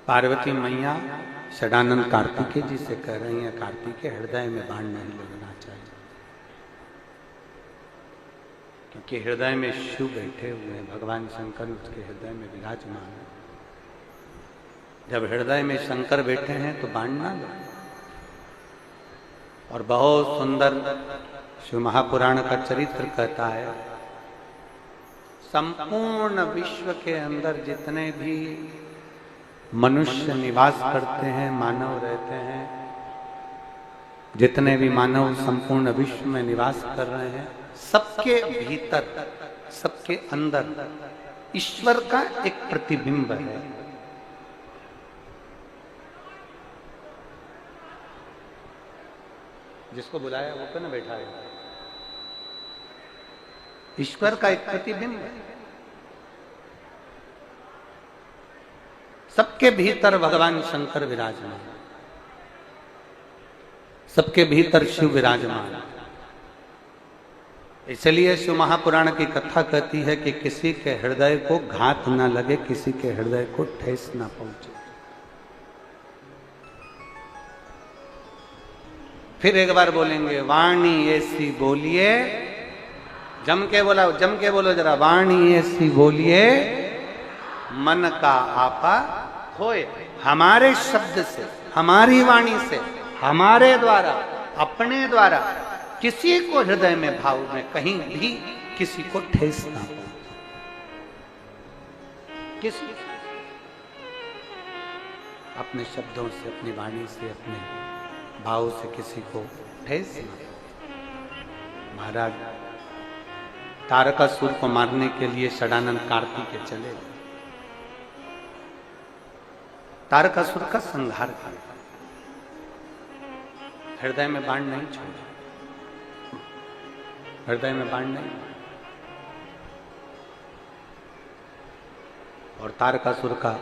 पार्वती मैया षडानंद कार्तिकेय जी से कह रही हैं कार्तिकेय हृदय में बाण नहीं लगना चाहिए, क्योंकि हृदय में शिव बैठे हुए हैं, भगवान शंकर उसके हृदय में विराजमान है। जब हृदय में शंकर बैठे हैं तो बाण ना लो। और बहुत सुंदर शिव महापुराण का चरित्र कहता है संपूर्ण विश्व के अंदर जितने भी मनुष्य निवास करते हैं, मानव रहते हैं, जितने भी मानव संपूर्ण विश्व में निवास कर रहे हैं, सबके भीतर सबके अंदर ईश्वर का एक प्रतिबिंब है। जिसको बुलाया वो क्यों ना बैठा है? ईश्वर का एक प्रतिबिंब है। सबके भीतर भगवान शंकर विराजमान, सबके भीतर शिव विराजमान। इसलिए शिव महापुराण की कथा कहती है कि किसी के हृदय को घात ना लगे, किसी के हृदय को ठेस ना पहुंचे। फिर एक बार बोलेंगे वाणी ऐसी बोलिए, जम के बोलो जरा, वाणी ऐसी बोलिए मन का आपा होए। हमारे शब्द से, हमारी वाणी से, हमारे द्वारा, अपने द्वारा किसी को हृदय में भाव में कहीं भी किसी को ठेस ना हो। किसी अपने शब्दों से, अपनी वाणी से, अपने भाव से किसी को ठेस ना। महाराज तारकासुर को मारने के लिए षडानंद कार्तिकेय चले, तारकासुर का संहार किया, हृदय में बाण नहीं छोड़ा, हृदय में बाण नहीं। और तारकासुर का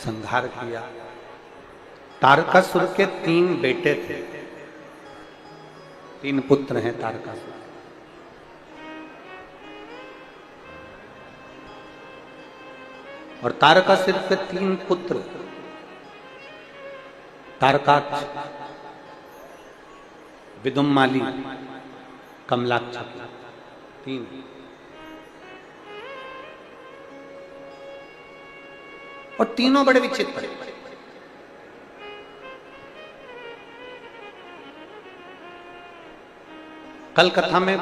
संहार किया। तारकासुर के 3 बेटे थे, 3 पुत्र हैं तारकासुर। और तारकासुर के 3 पुत्र तारकाक्ष, विदुम्माली, कमलाक्ष, 3। और तीनों बड़े विचित्र। कल कथा में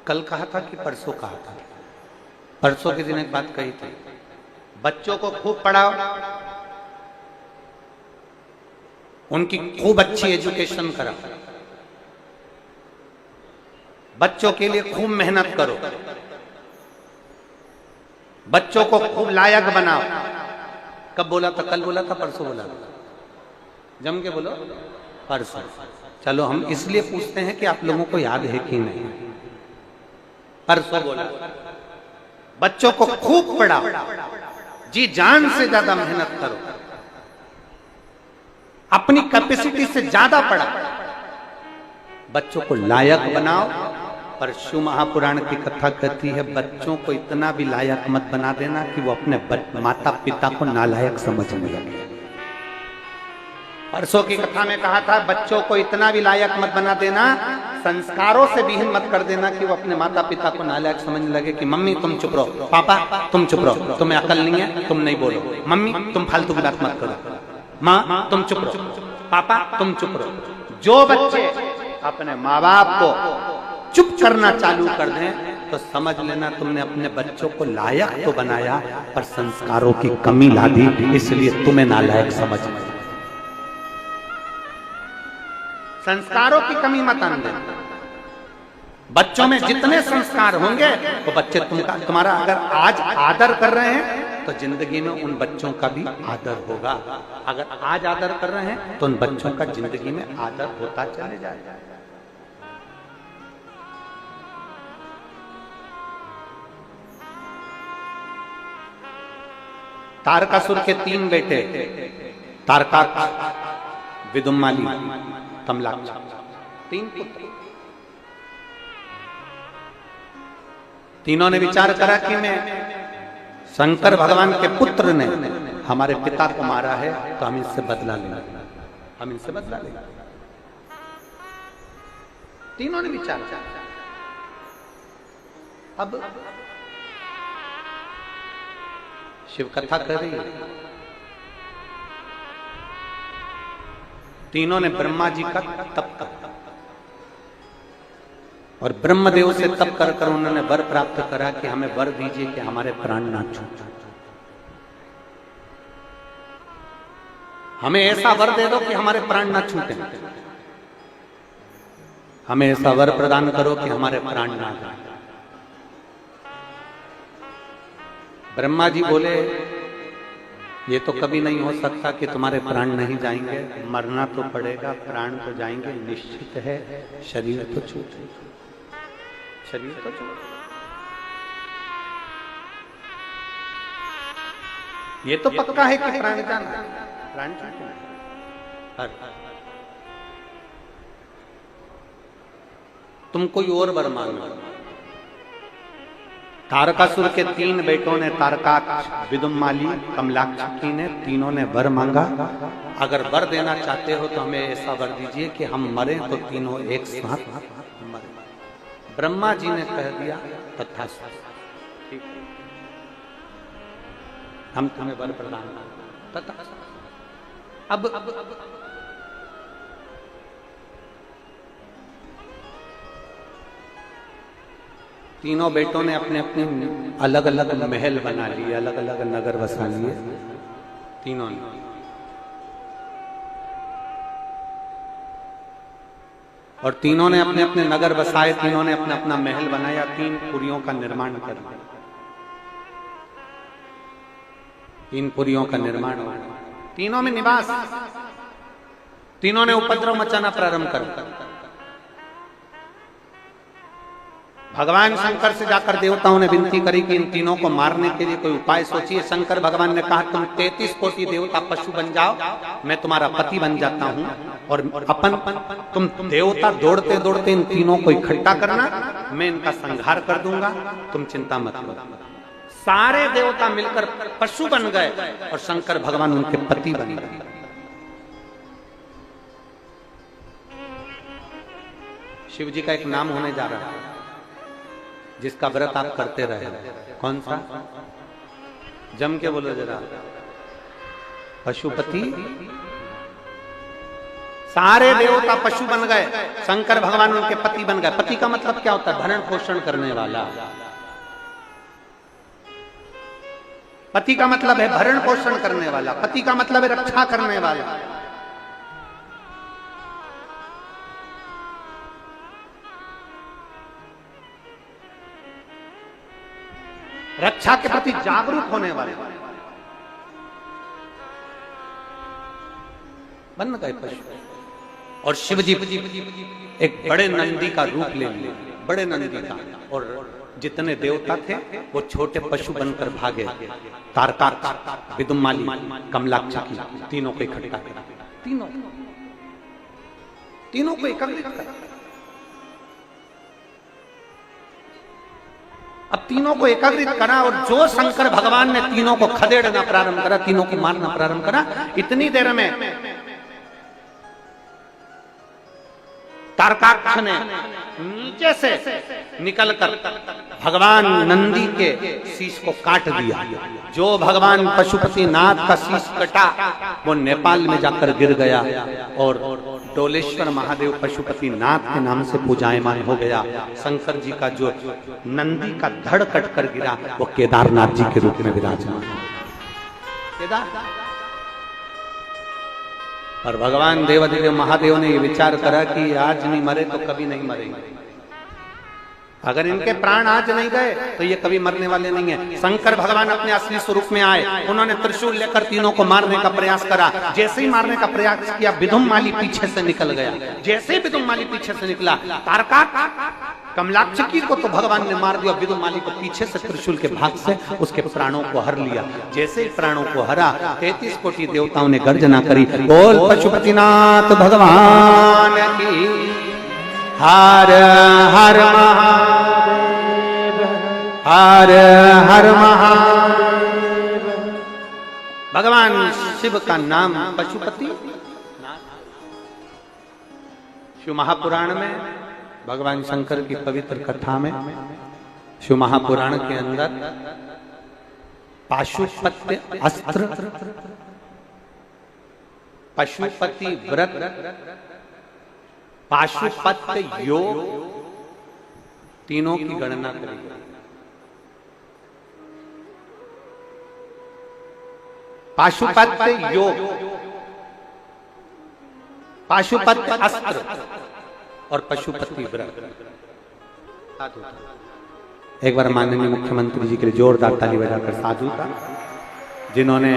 कल कहा था कि परसों कहा था, परसों के दिन एक बात कही थी, बच्चों को खूब पढ़ाओ, उनकी खूब अच्छी एजुकेशन कराओ, बच्चों के लिए खूब मेहनत करो, बच्चों को खूब लायक बनाओ। कब बोला था? कल बोला था, परसों बोला था? जम के बोलो, परसों। चलो हम इसलिए पूछते हैं कि आप लोगों को याद है कि नहीं। परसों बोला बच्चों को खूब पढ़ाओ, जी जान से ज्यादा मेहनत करो, अपनी कैपेसिटी से ज्यादा पढ़ाओ, बच्चों को लायक बनाओ। पर शिव महापुराण की कथा कहती है बच्चों को इतना भी लायक मत बना देना कि वो अपने माता पिता को नालायक समझने लगे। परसों की कथा में कहा था बच्चों को इतना भी लायक मत बना देना संस्कारों से विहीन मत कर देना कि वो अपने माता पिता को नालायक समझने लगे कि मम्मी तुम चुप रहो, पापा तुम चुप रहो, तुम्हें अकल नहीं है, तुम नहीं बोलो, मम्मी तुम फालतू की बात मत करो, माँ तुम चुप रहो, पापा तुम चुप रहो। जो बच्चे अपने माँ बाप को चुप करना चालू कर दें तो समझ लेना तुमने अपने बच्चों को लायक तो बनाया पर संस्कारों की कमी ला दी, इसलिए तुम्हें नालायक समझ में। संस्कारों की कमी मत आने देना। बच्चों में जितने संस्कार होंगे वो बच्चे तुम्हारा अगर आज आदर कर रहे हैं तो जिंदगी में उन बच्चों का भी आदर होगा। अगर आज आदर कर रहे हैं तो उन बच्चों का जिंदगी में आदर होता चले जाएगा। तारकासुर के 3 बेटे, तारकाक्ष, विदुम्माली, कमलाक्ष, 3 पुत्र। तीनों ने विचार करा कि मैं शंकर भगवान के पुत्र ने हमारे पिता को मारा है तो हम इससे बदला लेंगे, हम इनसे बदला लेंगे। तीनों ने विचार किया। अब शिव कथा कर रही है। तीनों ने ब्रह्मा जी का तप करा और ब्रह्मदेव से तप कर कर उन्होंने वर प्राप्त करा कि हमें वर दीजिए कि हमारे प्राण ना छूटे, हमें ऐसा वर दे दो कि हमारे प्राण ना छूटे, हमें ऐसा वर प्रदान करो कि हमारे प्राण ना जाए। ब्रह्मा जी बोले ये तो कभी नहीं हो सकता कि तुम्हारे प्राण नहीं जाएंगे, मरना तो पड़ेगा, प्राण तो जाएंगे निश्चित है, शरीर तो छूटे, शरीर तो छूटे। ये तो पक्का है कि प्राण जाना, प्राण छूटे। तुम कोई और वर मांगो। तारकासुर के 3 बेटों ने, तारकाक्ष, विदुम्माली, कमलाक्षी ने, तीनों ने वर मांगा। अगर वर देना चाहते हो तो हमें ऐसा वर दीजिए कि हम मरे तो तीनों एक साथ मरे। ब्रह्मा जी ने कह दिया तथास्तु, ठीक है, हम तुम्हें वर प्रदान करें, तथास्तु। अब तीनों बेटों ने अपने अपने अलग अलग महल बना लिए, अलग अलग नगर बसा लिए तीनों ने। और तीनों ने अपने अपने नगर बसाए, तीनों ने अपना अपना महल बनाया, 3 पुरियों का निर्माण कर दिया, 3 पुरियों का निर्माण हुआ, तीनों में निवास। तीनों ने उपद्रव मचाना प्रारंभ कर दिया। भगवान शंकर से जाकर देवताओं ने विनती करी कि इन तीनों को मारने के लिए कोई उपाय सोचिए। शंकर भगवान ने कहा तुम 33 कोटि देवता पशु बन जाओ, मैं तुम्हारा पति बन जाता हूं और तुम देवता दौड़ते दौड़ते इन तीनों को इकट्ठा करना, मैं इनका संहार कर दूंगा, तुम चिंता मत करो। सारे देवता मिलकर पशु बन गए और शंकर भगवान उनके पति बन गए। शिव जी का एक नाम होने जा रहा है जिसका व्रत आप करते रहे। कौन सा? जम के बोलो जरा। पशुपति। सारे देवता पशु बन गए, शंकर भगवान उनके पति बन गए। पति का मतलब क्या होता है? भरण पोषण करने वाला। पति का मतलब है भरण पोषण करने वाला, पति का मतलब है रक्षा करने वाला। रक्षा के प्रति जागरूक होने वाले बन गए पशु। और शिव जी एक बड़े नंदी का रूप ले लिए, बड़े नंदी का, और जितने देवता थे वो छोटे पशु बनकर भागे। तारकाक्ष, विदुम्माली, कमलाक्षी, तीनों को इकट्ठा किया, तीनों को एकत्रित किया। अब तीनों को एकत्रित करा और जो शंकर भगवान ने तीनों को खदेड़ना प्रारंभ करा, तीनों को मारना प्रारंभ करा, इतनी देर में तारकाक्ष ने नीचे से निकलकर भगवान नंदी के शीश को काट दिया। जो भगवान पशुपति नाथ का शीश कटा वो नेपाल में जाकर गिर गया और डोलेश्वर महादेव पशुपति नाथ के नाम से पूजायमान हो गया। शंकर जी का जो नंदी का धड़ कट कर गिरा वो केदारनाथ जी के रूप में विराजमान। और भगवान देवादिदेव महादेव ने ये विचार करा कि आज नहीं मरे तो कभी नहीं मरेंगे। अगर इनके प्राण आज नहीं गए तो ये कभी मरने वाले नहीं है। शंकर भगवान अपने असली स्वरूप में आए, उन्होंने त्रिशूल लेकर तीनों को मारने का प्रयास करा। जैसे ही मारने का प्रयास किया विदुम्माली पीछे से निकल गया। जैसे ही विदुम्माली पीछे से निकला, तारका कमलाक्षकी को तो भगवान ने मार दिया, विदुम्माली को पीछे से त्रिशूल के भाग से उसके प्राणों को हर लिया। जैसे ही प्राणों को हरा 33 कोटि देवताओं ने गर्जना करी, बोल पशुपतिनाथ भगवान की हर हर महादेव, हर हर महादेव। भगवान शिव का नाम पशुपति। शिव महापुराण में भगवान शंकर की पवित्र कथा में शिव महापुराण के अंदर पाशुपत्य अस्त्र, पशुपति व्रत, पाशुपत्य योग तीनों की गणना करेंगे। पाशुपत्य योग, पाशुपत्य अस्त्र और पशुपति व्रत। एक बार माननीय मुख्यमंत्री जी के लिए जोरदार ताली बजाकर साधु का, जिन्होंने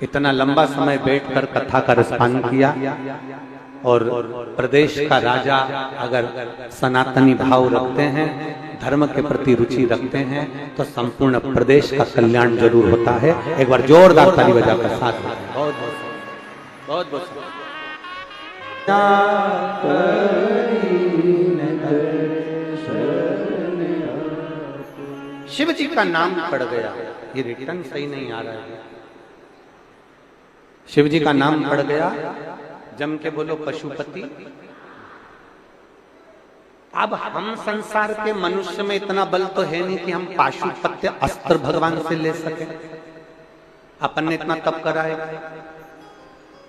इतना लंबा समय बैठकर कथा का रसपान किया। और प्रदेश का राजा अगर सनातनी भाव रखते हैं, धर्म के प्रति रुचि रखते हैं तो संपूर्ण प्रदेश का कल्याण जरूर होता है। एक बार जोरदार ताली बजाकर साथ में बहुत बहुत बहुत शिव जी का नाम पड़ गया। ये रिटर्न सही नहीं आ रहा है। शिव जी का नाम पड़ गया, जम के बोलो पशुपति। अब हम संसार के मनुष्य में इतना बल तो है नहीं कि हम पाशुपत्य अस्त्र भगवान से ले सके। अपन ने इतना तप करा है,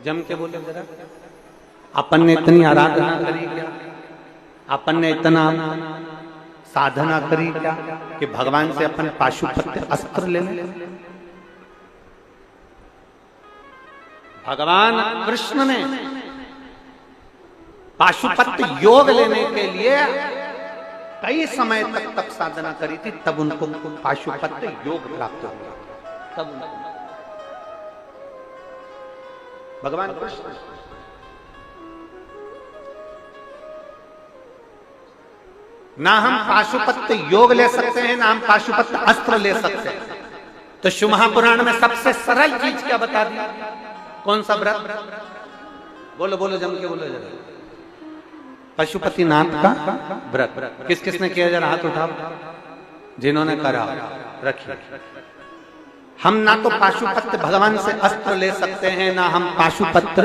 जम के बोलो जरा। अपन ने इतनी आराधना करी क्या? अपन ने इतना साधना करी क्या कि भगवान से अपन पाशुपत्य अस्त्र ले लें? भगवान कृष्ण ने पाशुपत्य योग लेने के लिए कई समय तक तप साधना करी थी, तब उनको पाशुपत्य योग प्राप्त हुआ। तब भगवान कृष्ण ना हम पाशुपत्य योग ले सकते हैं, ना हम पाशुपत्य अस्त्र ले सकते हैं। तो शिव महापुराण में सबसे सरल चीज क्या बता दी? कौन सा व्रत? बोलो बोलो, जम के बोलो जरा। पशुपति नाथ का व्रत। किस किसने किया? जरा हाथ उठाओ जिन्होंने करा, रखिए। हम ना तो पाशुपत्र भगवान से अस्त्र ले सकते हैं, ना हम पाशुपत्र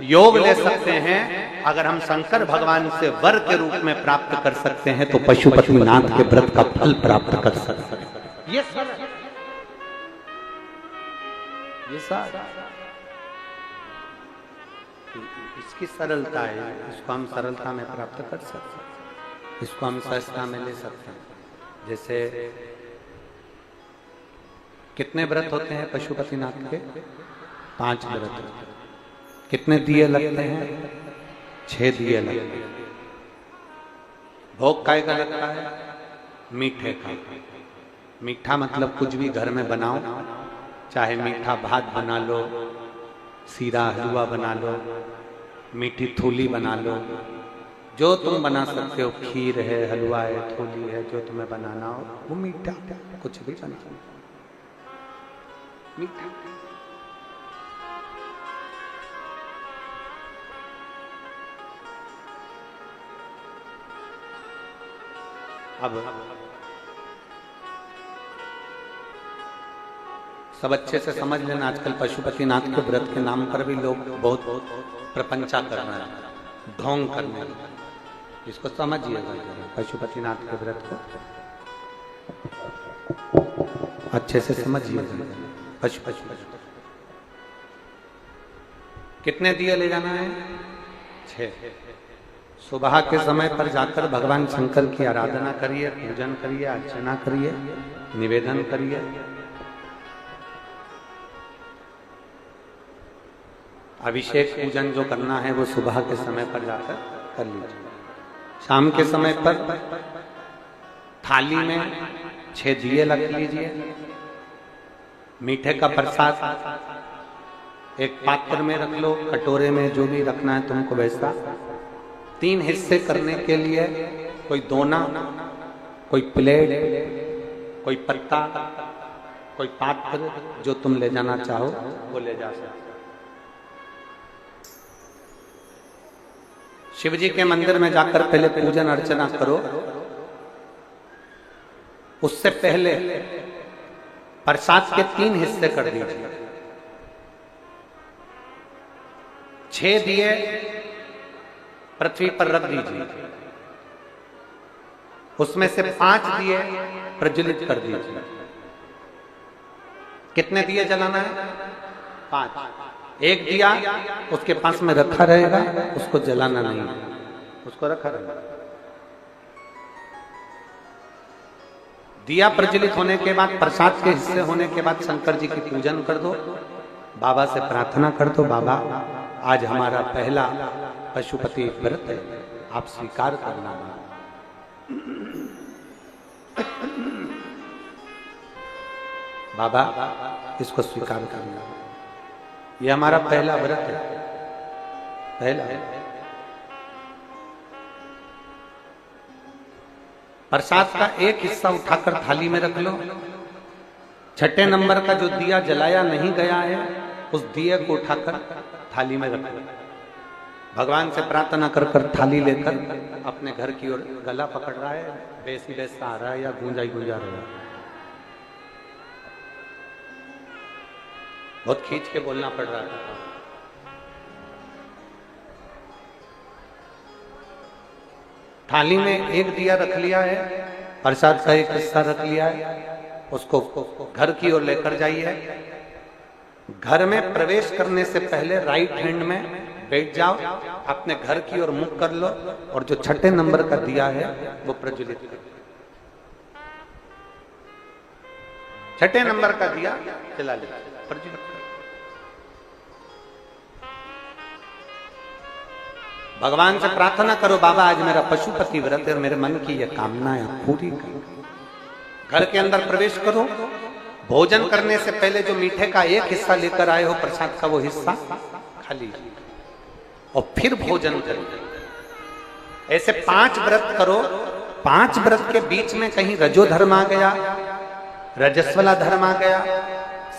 योग ले सकते हैं। अगर हम शंकर भगवान से वर के रूप में प्राप्त कर सकते हैं तो पशुपति नाथ के व्रत का फल प्राप्त कर सकते हैं। ये इसकी सरलता है, इसको हम सरलता में प्राप्त कर सकते हैं, इसको हम सहजता में ले सकते हैं। जैसे कितने व्रत होते हैं पशुपतिनाथ के? 5 व्रत होते हैं। कितने दिए लगते हैं? 6 दिए लगते हैं। भोग काय का लगता है? मीठे का। मीठा मतलब कुछ भी घर में बनाओ, चाहे मीठा भात बना लो, सीरा हलवा बना लो, मीठी थूली बना लो, जो तुम बना सकते हो। खीर है, हलवा है, थूली है, जो तुम्हें बनाना हो वो मीठा, कुछ भी बना मीठा। अब सब अच्छे से समझ लेना। आजकल पशुपतिनाथ के व्रत के नाम पर भी लोग बहुत प्रपंचा कर रहे हैं, ढोंग करने लगे। इसको समझिएगा, पशुपतिनाथ के व्रत को अच्छे से समझिएगा। पशुपति कितने दिए ले जाना है? 6। सुबह के समय पर जाकर भगवान शंकर की आराधना करिए, पूजन करिए, अर्चना करिए, निवेदन करिए। अभिषेक पूजन जो करना है वो सुबह के समय पर जाकर कर लीजिए। शाम के समय पर थाली में 6 दिए रख लीजिए। मीठे का प्रसाद एक पात्र में रख लो, कटोरे में, जो भी रखना है तुमको वैसा। 3 हिस्से करने के लिए कोई दोना, कोई प्लेट, कोई पत्ता, कोई पात्र, जो तुम ले जाना चाहो वो ले जा सकते। शिव जी के मंदिर में जाकर पहले पूजन अर्चना करो। उससे पहले प्रसाद के 3 हिस्से कर दीजिए। 6 दिए पृथ्वी पर रख दीजिए, उसमें से 5 दिए प्रज्वलित कर दीजिए। कितने दिए जलाना है? 5। एक दिया उसके पास में रखा रहेगा, उसको जलाना नहीं, उसको रखा रहेगा। दिया प्रज्वलित होने के बाद, प्रसाद के हिस्से होने के बाद शंकर जी की पूजन कर दो। बाबा से प्रार्थना कर दो, बाबा आज हमारा पहला पशुपति व्रत है, आप स्वीकार करना। बाबा इसको स्वीकार करना, ये हमारा पहला व्रत है, पहला। प्रसाद का एक हिस्सा उठाकर थाली में रख लो। 6ठे नंबर का जो दिया जलाया नहीं गया है, उस दिए को उठाकर थाली में रख लो। भगवान से प्रार्थना कर कर थाली लेकर अपने घर की ओर गला पकड़ रहा है, बेसी बेसा आ रहा है या गूंजा ही गूंजा रहा है। बहुत खींच के बोलना पड़ रहा था। थाली में एक दिया रख लिया है, प्रसाद का एक हिस्सा रख लिया है, उसको घर की ओर लेकर जाइए। घर में प्रवेश करने से पहले राइट हैंड में बैठ जाओ, अपने घर की ओर मुख कर लो और जो 6ठे नंबर का दिया है वो प्रज्वलित करो। 6ठे नंबर का दिया जला लो, प्रज्वलित करो। भगवान से प्रार्थना करो, बाबा आज मेरा पशुपति व्रत है और मेरे मन की यह कामना है पूरी करो। घर के अंदर प्रवेश करो। भोजन करने से पहले जो मीठे का एक हिस्सा लेकर आए हो, प्रसाद का वो हिस्सा खा लीजिए और फिर भोजन करो। ऐसे 5 व्रत करो। 5 व्रत के बीच में कहीं रजो धर्म आ गया, रजस्वला धर्म आ गया,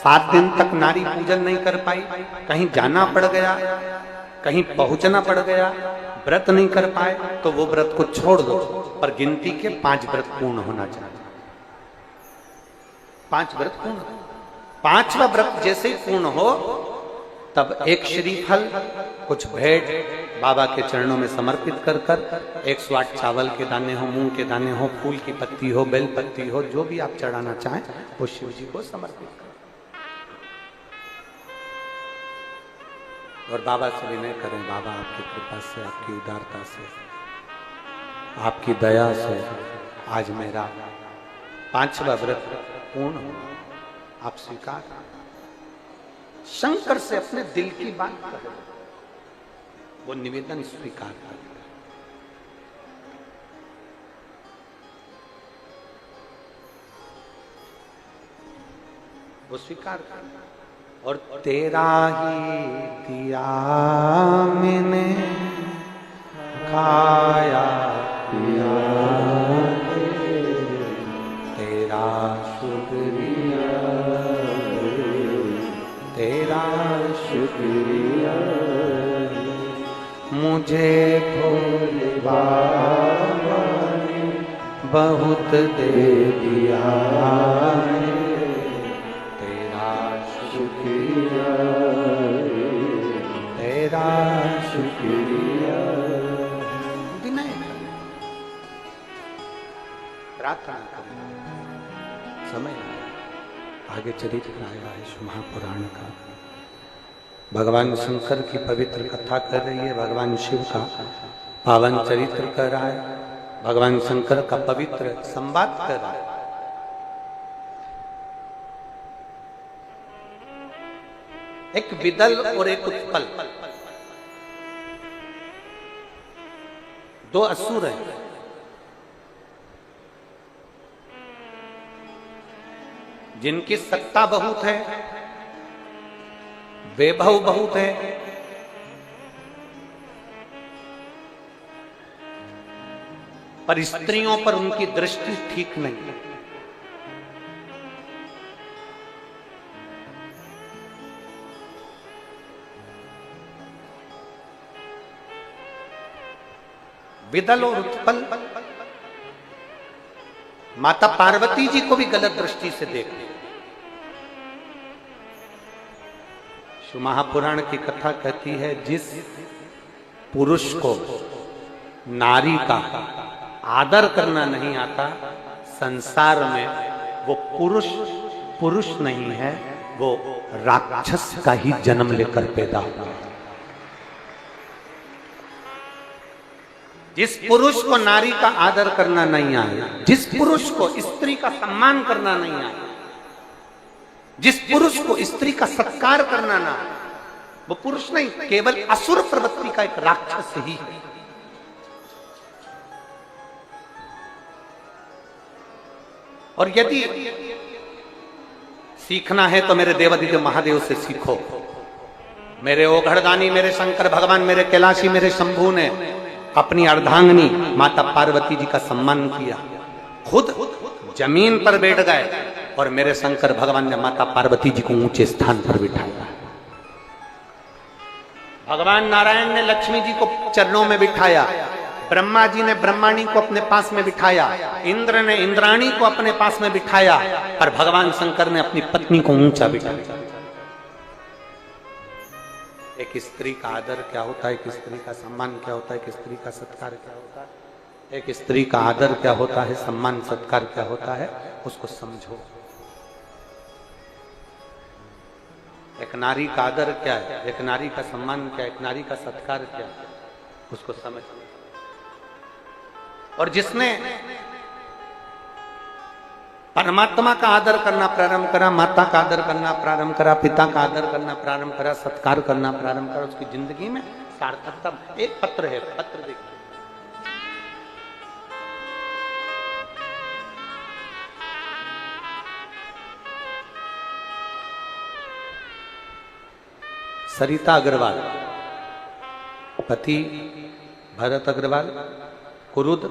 7 दिन तक नारी पूजन नहीं कर पाई, कहीं जाना पड़ गया, कहीं पहुंचना पड़ गया, व्रत नहीं कर पाए, तो वो व्रत को छोड़ दो। पर गिनती के 5 व्रत पूर्ण होना चाहिए। 5 व्रत पूर्ण। 5वां व्रत जैसे ही पूर्ण हो तब एक श्रीफल, कुछ भेंट बाबा के चरणों में समर्पित कर कर 108 चावल के दाने हो, मूंग के दाने हो, फूल की पत्ती हो, बेल पत्ती हो, जो भी आप चढ़ाना चाहें वो शिव जी को समर्पित करें। और बाबा से विनय करें, बाबा आपकी कृपा से, आपकी उदारता से, आपकी दया से आज मेरा 5वां व्रत पूर्ण हो। आप स्वीकार शंकर से अपने दिल की बात करें, वो निवेदन स्वीकार करें। वो स्वीकार करें। और तेरा ही दिया मैंने खाया पिया, तेरा शुक्रिया, तेरा शुक्रिया, मुझे भोले बाबा ने बहुत दे दिया, तेरा शुक्रिया। विनय प्रार्थना करना, समय आगे चरित्र आया है महापुराण का। भगवान शंकर की पवित्र कथा कर रही है, भगवान शिव का पावन चरित्र कर रहा है, भगवान शंकर का पवित्र संवाद कर रहा है। एक विदल और एक उत्पल, दो असुर हैं। जिनकी सत्ता बहुत है, वैभव बहुत है, पर स्त्रियों पर उनकी दृष्टि ठीक नहीं है। विदल और उत्पल माता पार्वती जी को भी गलत दृष्टि से देखते। शिव महापुराण की कथा कहती है, जिस पुरुष को नारी का आदर करना नहीं आता, संसार में वो पुरुष नहीं है, वो राक्षस का ही जन्म लेकर पैदा हुआ है। जिस पुरुष को नारी का आदर करना नहीं आया, जिस पुरुष को स्त्री का सम्मान करना नहीं आया, जिस पुरुष को स्त्री का सत्कार करना ना आया, वो पुरुष नहीं, केवल असुर प्रवृत्ति का एक राक्षस ही है। और यदि सीखना है तो मेरे देवादिदेव महादेव से सीखो। मेरे ओघड़दानी, मेरे शंकर भगवान, मेरे कैलाशी, मेरे शंभू ने अपनी अर्धांगिनी माता पार्वती जी का सम्मान किया, खुद जमीन पर बैठ गए और मेरे शंकर भगवान ने माता पार्वती जी को ऊंचे स्थान पर बिठाया। भगवान नारायण ने लक्ष्मी जी को चरणों में बिठाया, ब्रह्मा जी ने ब्रह्माणी को अपने पास में बिठाया, इंद्र ने इंद्राणी को अपने पास में बिठाया, और भगवान शंकर ने अपनी पत्नी को ऊंचा बिठाया। एक स्त्री का आदर क्या होता है, एक स्त्री का सम्मान क्या होता है, एक स्त्री का सत्कार क्या होता है, एक स्त्री का आदर क्या होता है, सम्मान सत्कार क्या होता है, उसको समझो। एक नारी का आदर क्या है, एक नारी का सम्मान क्या है, एक नारी का सत्कार क्या है, उसको समझ। और जिसने परमात्मा का आदर करना प्रारंभ करा, माता का आदर करना प्रारंभ करा, पिता का आदर करना प्रारंभ करा, सत्कार करना प्रारंभ करा, उसकी जिंदगी में सार्थकता। एक पत्र है, पत्र देखिए, सरिता अग्रवाल, पति भरत अग्रवाल, कुरुद,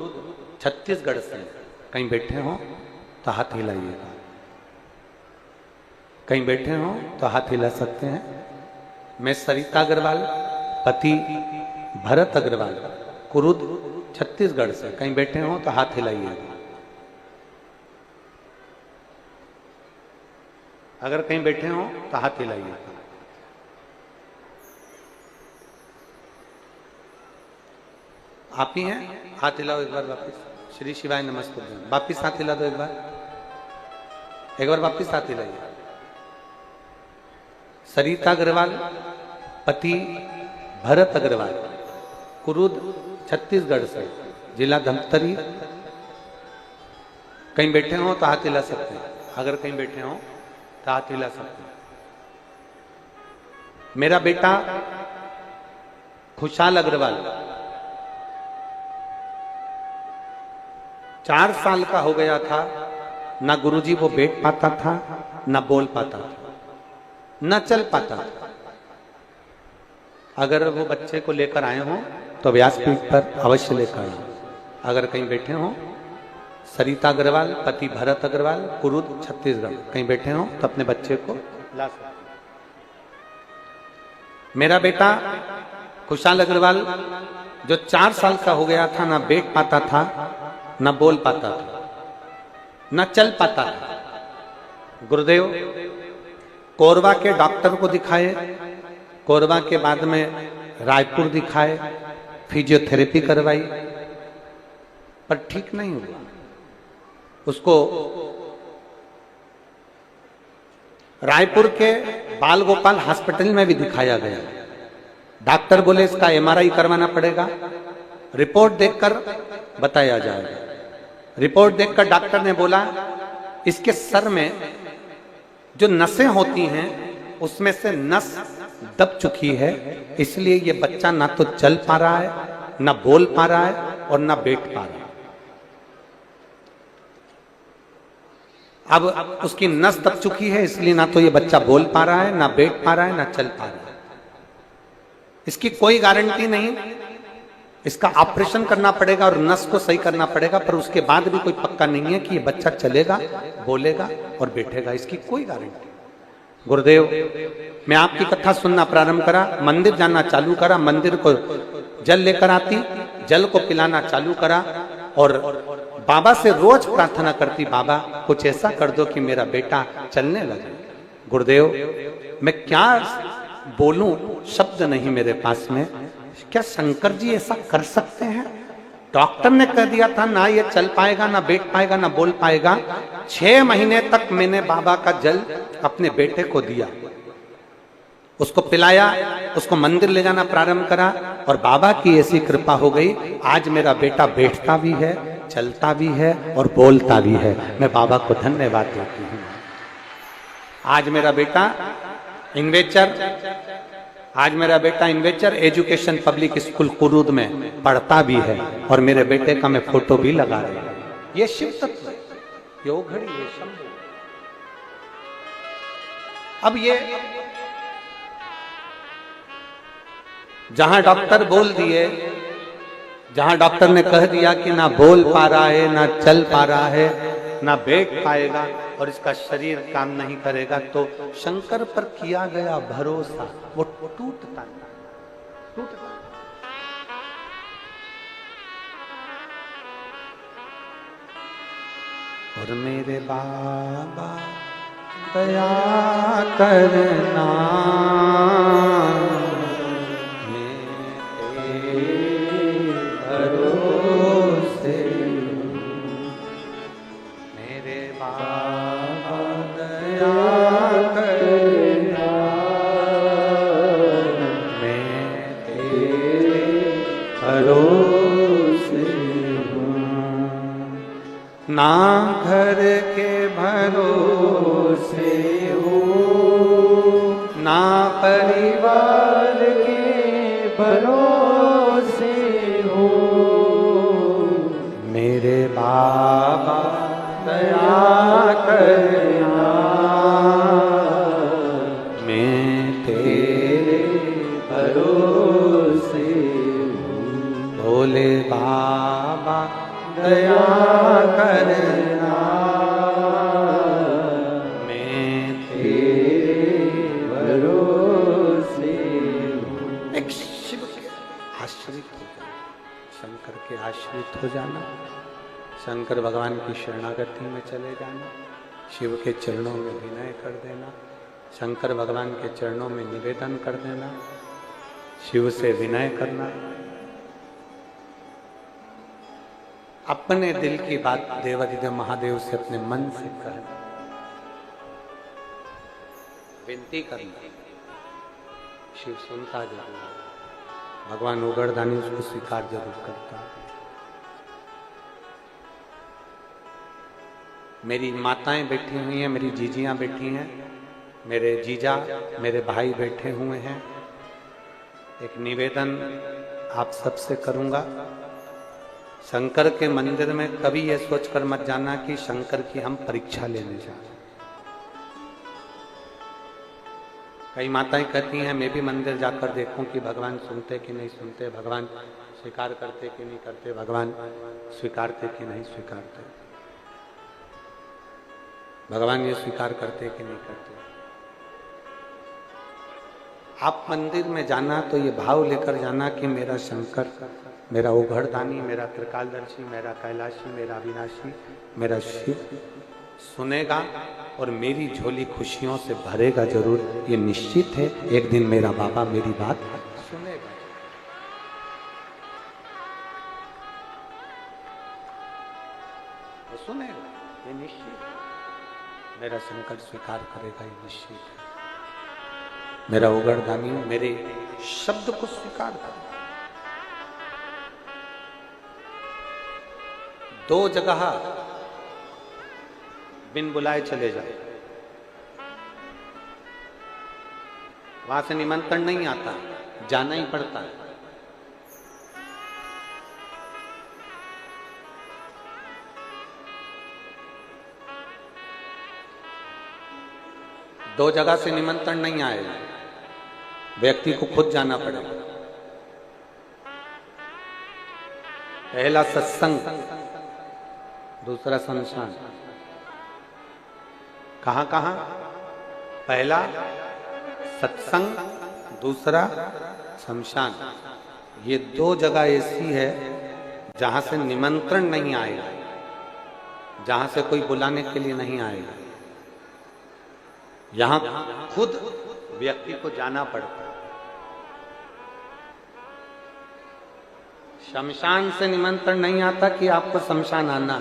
छत्तीसगढ़ से। कहीं बैठे हो तो हाथ हिलाइएगा, कहीं बैठे हो तो हाथ हिला सकते हैं। मैं सरिता अग्रवाल, पति भरत अग्रवाल, कुरुद, छत्तीसगढ़ से। कहीं बैठे हो तो हाथ हिलाइएगा। अगर कहीं बैठे हो तो हाथ हिलाइएगा। आप ही हैं, हाथ हिलाओ एक बार वापिस। श्री शिवाय नमस्ते, वापिस हाथ हिला दो एक बार वापिस हाथ हिलाइए। सरिता अग्रवाल, पति भरत अग्रवाल, कुरुद, छत्तीसगढ़ से, जिला धमतरी। कहीं बैठे हो तो हाथ हिला सकते हैं, अगर कहीं बैठे हो तो हाथ हिला सकते हैं। मेरा बेटा खुशहाल अग्रवाल 4 साल का हो गया था, ना गुरुजी वो बैठ पाता था, ना बोल पाता था, ना चल पाता था। अगर वो बच्चे को लेकर आए हो तो व्यासपीठ पर अवश्य लेकर आए। अगर कहीं बैठे हो, सरिता अग्रवाल, पति भरत अग्रवाल, कुरुद, छत्तीसगढ़, कहीं बैठे हो तो अपने बच्चे को ला सकते। मेरा बेटा खुशहाल अग्रवाल जो 4 साल का हो गया था, ना बैठ पाता था, न बोल पाता था, न चल पाता था। गुरुदेव कोरबा के डॉक्टर को दिखाए, कोरबा के बाद में रायपुर दिखाए, फिजियोथेरेपी करवाई, पर ठीक नहीं हुआ। उसको रायपुर के बाल गोपाल हॉस्पिटल में भी दिखाया गया। डॉक्टर बोले इसका एमआरआई करवाना पड़ेगा, रिपोर्ट देखकर बताया जाएगा। रिपोर्ट देखकर डॉक्टर ने बोला इसके सर में जो नसें होती हैं उसमें से नस दब चुकी है, इसलिए ये बच्चा ना तो चल पा रहा है, ना बोल पा रहा है और ना बैठ पा रहा है। अब उसकी नस दब चुकी है, इसलिए ना तो ये बच्चा बोल पा रहा है, ना बैठ पा रहा है, ना चल पा रहा है। इसकी कोई गारंटी नहीं, इसका ऑपरेशन करना पड़ेगा और नस को सही करना पड़ेगा, पर उसके बाद भी कोई पक्का नहीं है कि ये बच्चा चलेगा, बोलेगा और बैठेगा, इसकी कोई गारंटी। गुरुदेव, मैं आपकी कथा सुनना प्रारंभ करा, मंदिर जाना चालू करा, मंदिर को जल लेकर आती, जल को पिलाना चालू करा और बाबा से रोज प्रार्थना करती, बाबा कुछ ऐसा कर दो कि मेरा बेटा चलने लगे। गुरुदेव, मैं क्या बोलूं, शब्द नहीं मेरे पास में। क्या शंकर जी ऐसा कर सकते हैं? डॉक्टर ने कह दिया था ना ये चल पाएगा, ना बैठ पाएगा, ना बोल पाएगा। 6 महीने तक मैंने बाबा का जल अपने बेटे को दिया, उसको पिलाया, उसको मंदिर ले जाना प्रारंभ करा और बाबा की ऐसी कृपा हो गई, आज मेरा बेटा बैठता भी है, चलता भी है और बोलता भी है। मैं बाबा को धन्यवाद देती हूँ। आज मेरा बेटा इन्वेचर एजुकेशन पब्लिक स्कूल कुरूद में पढ़ता भी है और मेरे बेटे का मैं फोटो भी लगा रहा हूं। ये शिव तत्व, ये ओघड़ी, ये शंभू। अब ये जहां डॉक्टर बोल दिए, जहां डॉक्टर ने कह दिया कि ना बोल पा रहा है, ना चल पा रहा है, ना बैठ पाएगा और इसका शरीर काम नहीं करेगा, तो शंकर पर किया गया भरोसा वो टूटता नहीं। और मेरे बाबा दया करना, ना घर के भरोसे हो, ना परिवार के भरोसे हो, मेरे बाबा दया करना, मैं तेरे भरोसे हूँ। भोले बाबा दया करना, मैं तेरे भरोसे हूँ। एक शिव के आश्रित हो जाना, शंकर के आश्रित हो जाना, शंकर भगवान की शरणागति में चले जाना, शिव के चरणों में विनय कर देना, शंकर भगवान के चरणों में निवेदन कर देना, शिव से विनय करना, अपने दिल की बात देवाधिदेव महादेव से अपने मन से करना, विनती करना। शिव सुनता जरूर, भगवान उगड़दानी उसको स्वीकार जरूर करता। मेरी माताएं बैठी हुई हैं, मेरी जीजियां बैठी हैं, मेरे जीजा, मेरे भाई बैठे हुए हैं। एक निवेदन आप सबसे करूंगा, शंकर के मंदिर में कभी ये सोचकर मत जाना कि शंकर की हम परीक्षा लेने जा रहे हैं। कई माताएं कहती हैं मैं भी मंदिर जाकर देखूं कि भगवान सुनते कि नहीं सुनते, भगवान स्वीकार करते कि नहीं करते, भगवान स्वीकारते कि नहीं स्वीकारते, भगवान ये स्वीकार करते कि नहीं करते। आप मंदिर में जाना तो ये भाव लेकर जाना कि मेरा शंकर, मेरा उघड़दानी, मेरा त्रिकालदर्शी, मेरा कैलाशी, मेरा अविनाशी, मेरा शिव सुनेगा और मेरी झोली खुशियों से भरेगा जरूर। ये निश्चित है, एक दिन मेरा बाबा मेरी बात सुनेगा। वो सुनेगा, ये निश्चित है। मेरा संकट स्वीकार करेगा, ये निश्चित है। मेरा उगड़दानी मेरे शब्द को स्वीकार करेगा। दो जगह बिन बुलाए चले जाओ, वहां से निमंत्रण नहीं आता, जाना ही पड़ता है। दो जगह से निमंत्रण नहीं आएगा, व्यक्ति को खुद जाना पड़ेगा। पहला सत्संग, दूसरा शमशान। कहां कहां? पहला सत्संग, दूसरा शमशान। ये दो जगह ऐसी है जहां से निमंत्रण नहीं आएगा, जहां से कोई बुलाने के लिए नहीं आएगा। यहां खुद व्यक्ति को जाना पड़ता है। शमशान से निमंत्रण नहीं आता कि आपको शमशान आना।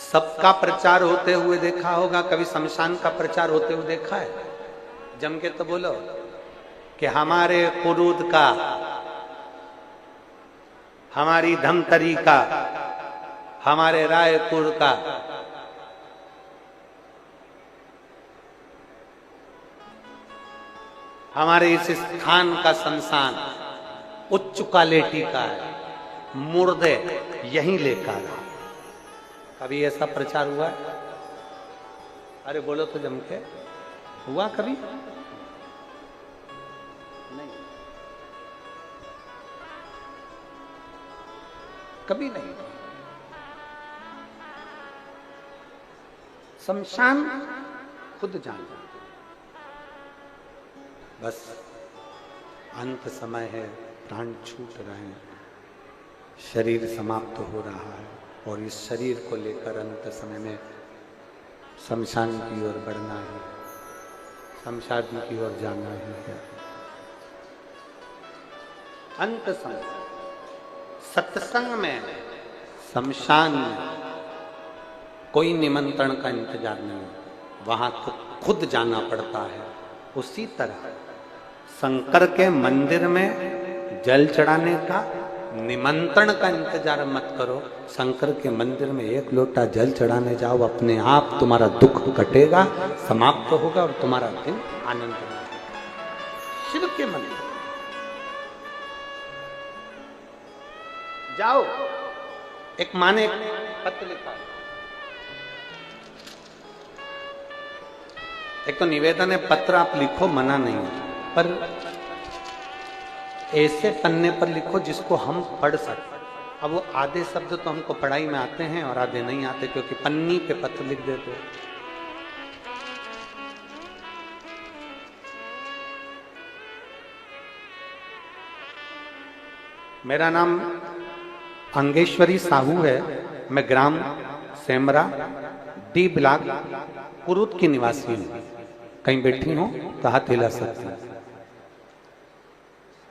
सबका प्रचार होते हुए देखा होगा, कभी शमशान का प्रचार होते हुए देखा है? जम के तो बोलो कि हमारे कुरूद का, हमारी धमतरी का, हमारे रायपुर का, हमारे इस स्थान का शमशान उच्च क्वालिटी का है, मुर्दे यहीं लेकर। कभी ऐसा प्रचार हुआ है? अरे बोलो तो जम के, हुआ कभी? नहीं, कभी नहीं। शमशान खुद जाना। बस अंत समय है, प्राण छूट रहे हैं, शरीर समाप्त हो रहा है और इस शरीर को लेकर अंत समय में शमशान की ओर बढ़ना है, शमशान की ओर जाना ही है। अंत समय सत्संग में, शमशान में कोई निमंत्रण का इंतजार नहीं, वहां तो खुद जाना पड़ता है। उसी तरह शंकर के मंदिर में जल चढ़ाने का निमंत्रण का इंतजार मत करो। शंकर के मंदिर में एक लोटा जल चढ़ाने जाओ, अपने आप तुम्हारा दुख कटेगा, समाप्त होगा और तुम्हारा दिन आनंद में। शिव के मंदिर जाओ। एक माँ ने पत्र लिखा, एक तो निवेदन है, पत्र आप लिखो, मना नहीं, पर ऐसे पन्ने पर लिखो जिसको हम पढ़ सकें। अब वो आधे शब्द तो हमको पढ़ाई में आते हैं और आधे नहीं आते, क्योंकि पन्नी पे पत्र लिख देते हो। मेरा नाम अंगेश्वरी साहू है। मैं ग्राम सेमरा, डी ब्लॉक, कुरुद की निवासी हूँ। कहीं बैठी हूँ तो हाथ हिला सकती हूँ।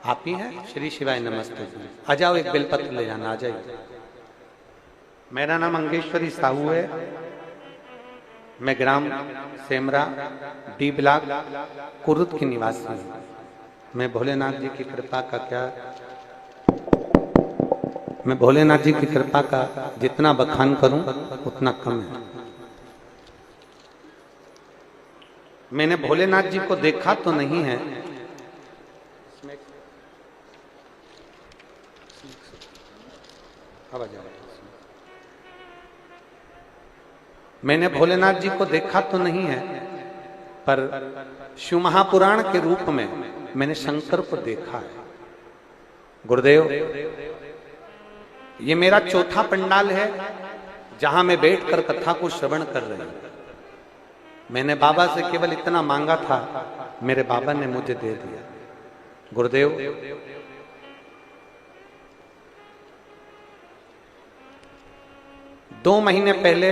आप ही हैं? श्री शिवाय नमस्ते। आ जाओ, एक बेलपत्र ले जाना, आ जाइए। मेरा नाम अंगेश्वरी साहू है। मैं ग्राम सेमरा, डी ब्लॉक, कुरुद की निवासी हूँ। मैं भोलेनाथ जी की कृपा का जितना बखान करूं उतना कम है। मैंने भोलेनाथ जी को देखा तो नहीं है, मैंने भोलेनाथ जी को देखा तो नहीं है, पर शिव महापुराण के रूप में मैंने शंकर को देखा है। गुरुदेव, ये मेरा चौथा पंडाल है जहां मैं बैठकर कथा को श्रवण कर रही हूं। मैंने बाबा से केवल इतना मांगा था, मेरे बाबा ने मुझे दे दिया। गुरुदेव, दो महीने पहले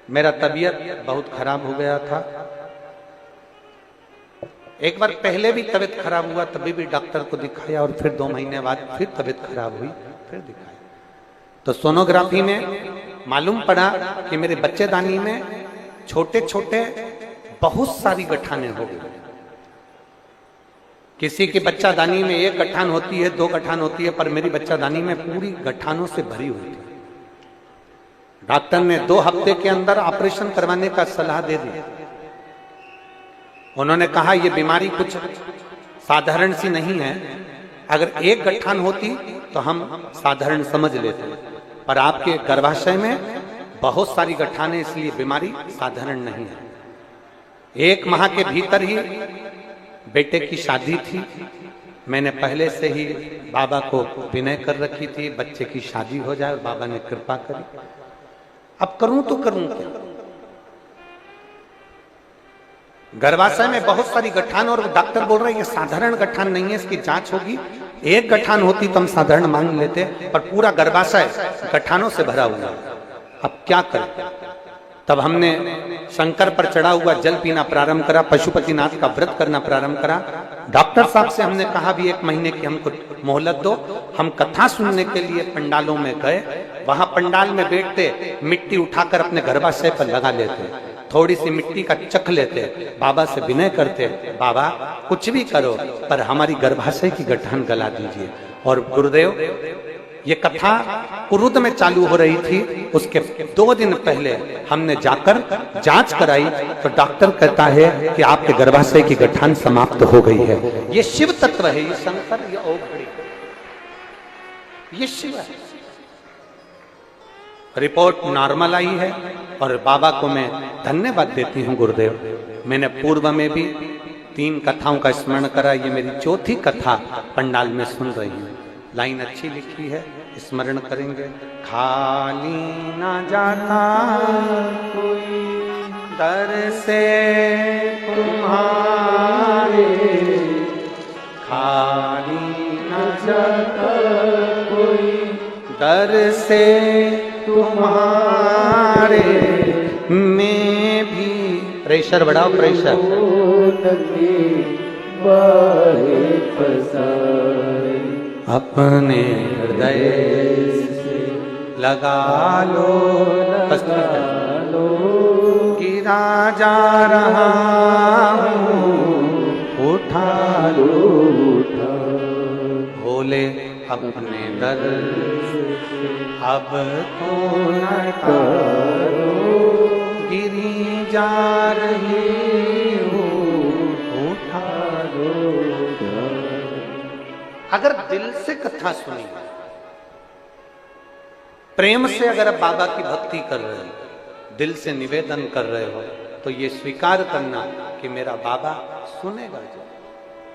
मेरा तबीयत बहुत खराब हो गया था। एक बार पहले भी तबीयत खराब हुआ, तभी भी डॉक्टर को दिखाया और फिर 2 महीने बाद फिर तबीयत खराब हुई, फिर दिखाया। तो तो सोनोग्राफी में मालूम पड़ा कि मेरे बच्चेदानी में छोटे छोटे बहुत सारी गठानें हो गई। किसी की बच्चादानी में 1 गठान होती है, 2 गठान होती है, पर मेरी बच्चादानी में पूरी गठानों से भरी हुई थी। डॉक्टर ने 2 हफ्ते के अंदर ऑपरेशन करवाने का सलाह दे दी। उन्होंने कहा यह बीमारी कुछ साधारण सी नहीं है, अगर 1 गठान होती तो हम साधारण समझ लेते, पर आपके गर्भाशय में बहुत सारी गठानें, इसलिए बीमारी साधारण नहीं है। 1 माह के भीतर ही बेटे की शादी थी। मैंने पहले से ही बाबा को विनय कर रखी थी, बच्चे की शादी हो जाए, और बाबा ने कृपा करी। अब करूं तो करूं क्या? गर्भाशय में बहुत सारी गठान, और डॉक्टर बोल रहे हैं ये साधारण गठान नहीं है, इसकी जांच होगी। 1 गठान होती तो हम साधारण मान लेते, पर पूरा गर्भाशय गठानों से भरा हुआ। अब क्या करें? तब हमने शंकर पर चढ़ा हुआ जल पीना प्रारंभ करा, पशुपतिनाथ का व्रत करना प्रारंभ करा। डॉक्टर साहब से हमने कहा भी 1 महीने की हमको मोहलत दो। हम कथा सुनने के लिए पंडालों में गए, वहां पंडाल में बैठते, मिट्टी उठाकर अपने गर्भाशय पर लगा लेते, थोड़ी सी मिट्टी का चख लेते, बाबा से विनय करते, बाबा कुछ भी करो पर हमारी गर्भाशय की गठान गला दीजिए। और गुरुदेव, ये कथा कुरुद में चालू हो रही थी, उसके 2 दिन पहले हमने जाकर जांच कराई तो डॉक्टर कहता है कि आपके गर्भाशय की गठान समाप्त हो गई है। ये शिव तत्व है, ये शंकर, ये ओघड़ी, ये शिव है। रिपोर्ट नॉर्मल आई है, और बाबा को मैं धन्यवाद देती हूँ गुरुदेव। मैंने पूर्व में भी 3 कथाओं का स्मरण करा, ये मेरी 4थी कथा पंडाल में सुन रही हूँ। लाइन अच्छी लिखी है, स्मरण करेंगे। खाली ना जाता कोई दर से तुम्हारे, खाली ना जाता कोई दर से तुम्हारे, मैं भी, प्रेशर बढ़ाओ, प्रेशर, अपने हृदय से लगा लो, गिरा जा रहा हूँ, उठा लो, भोले अपने दर से अब तो न करो, गिरी जा रही हूँ, उठा लो। अगर दिल से कथा सुनी, प्रेम से अगर बाबा की भक्ति कर रहे हो, दिल से निवेदन कर रहे हो, तो ये स्वीकार करना कि मेरा बाबा सुनेगा।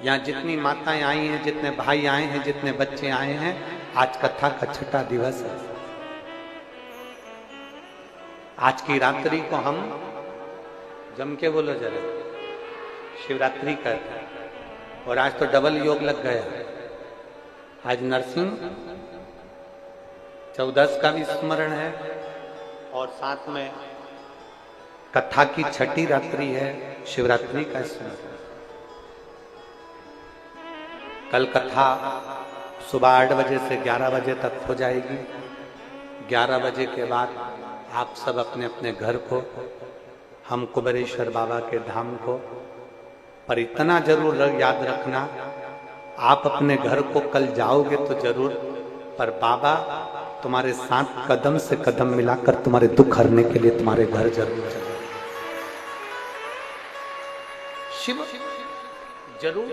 यहाँ जितनी माताएं आई हैं, जितने भाई आए हैं, जितने बच्चे आए हैं, आज कथा का 6ठा दिवस है। आज की रात्रि को हम जम के बोलो जरा, शिवरात्रि कहते हैं, और आज तो डबल योग लग गया। आज नरसिंह 14 का भी स्मरण है, और साथ में कथा की 6ठी रात्रि है, शिवरात्रि का स्मरण। कल कथा सुबह 8 बजे से 11 बजे तक हो जाएगी। 11 बजे के बाद आप सब अपने अपने घर को, हम कुबेरेश्वर बाबा के धाम को, पर इतना जरूर याद रखना, आप अपने घर को कल जाओगे तो जरूर, पर बाबा तुम्हारे साथ कदम से कदम मिलाकर तुम्हारे दुख हरने के लिए तुम्हारे घर जरूर चले। शिव जरूर,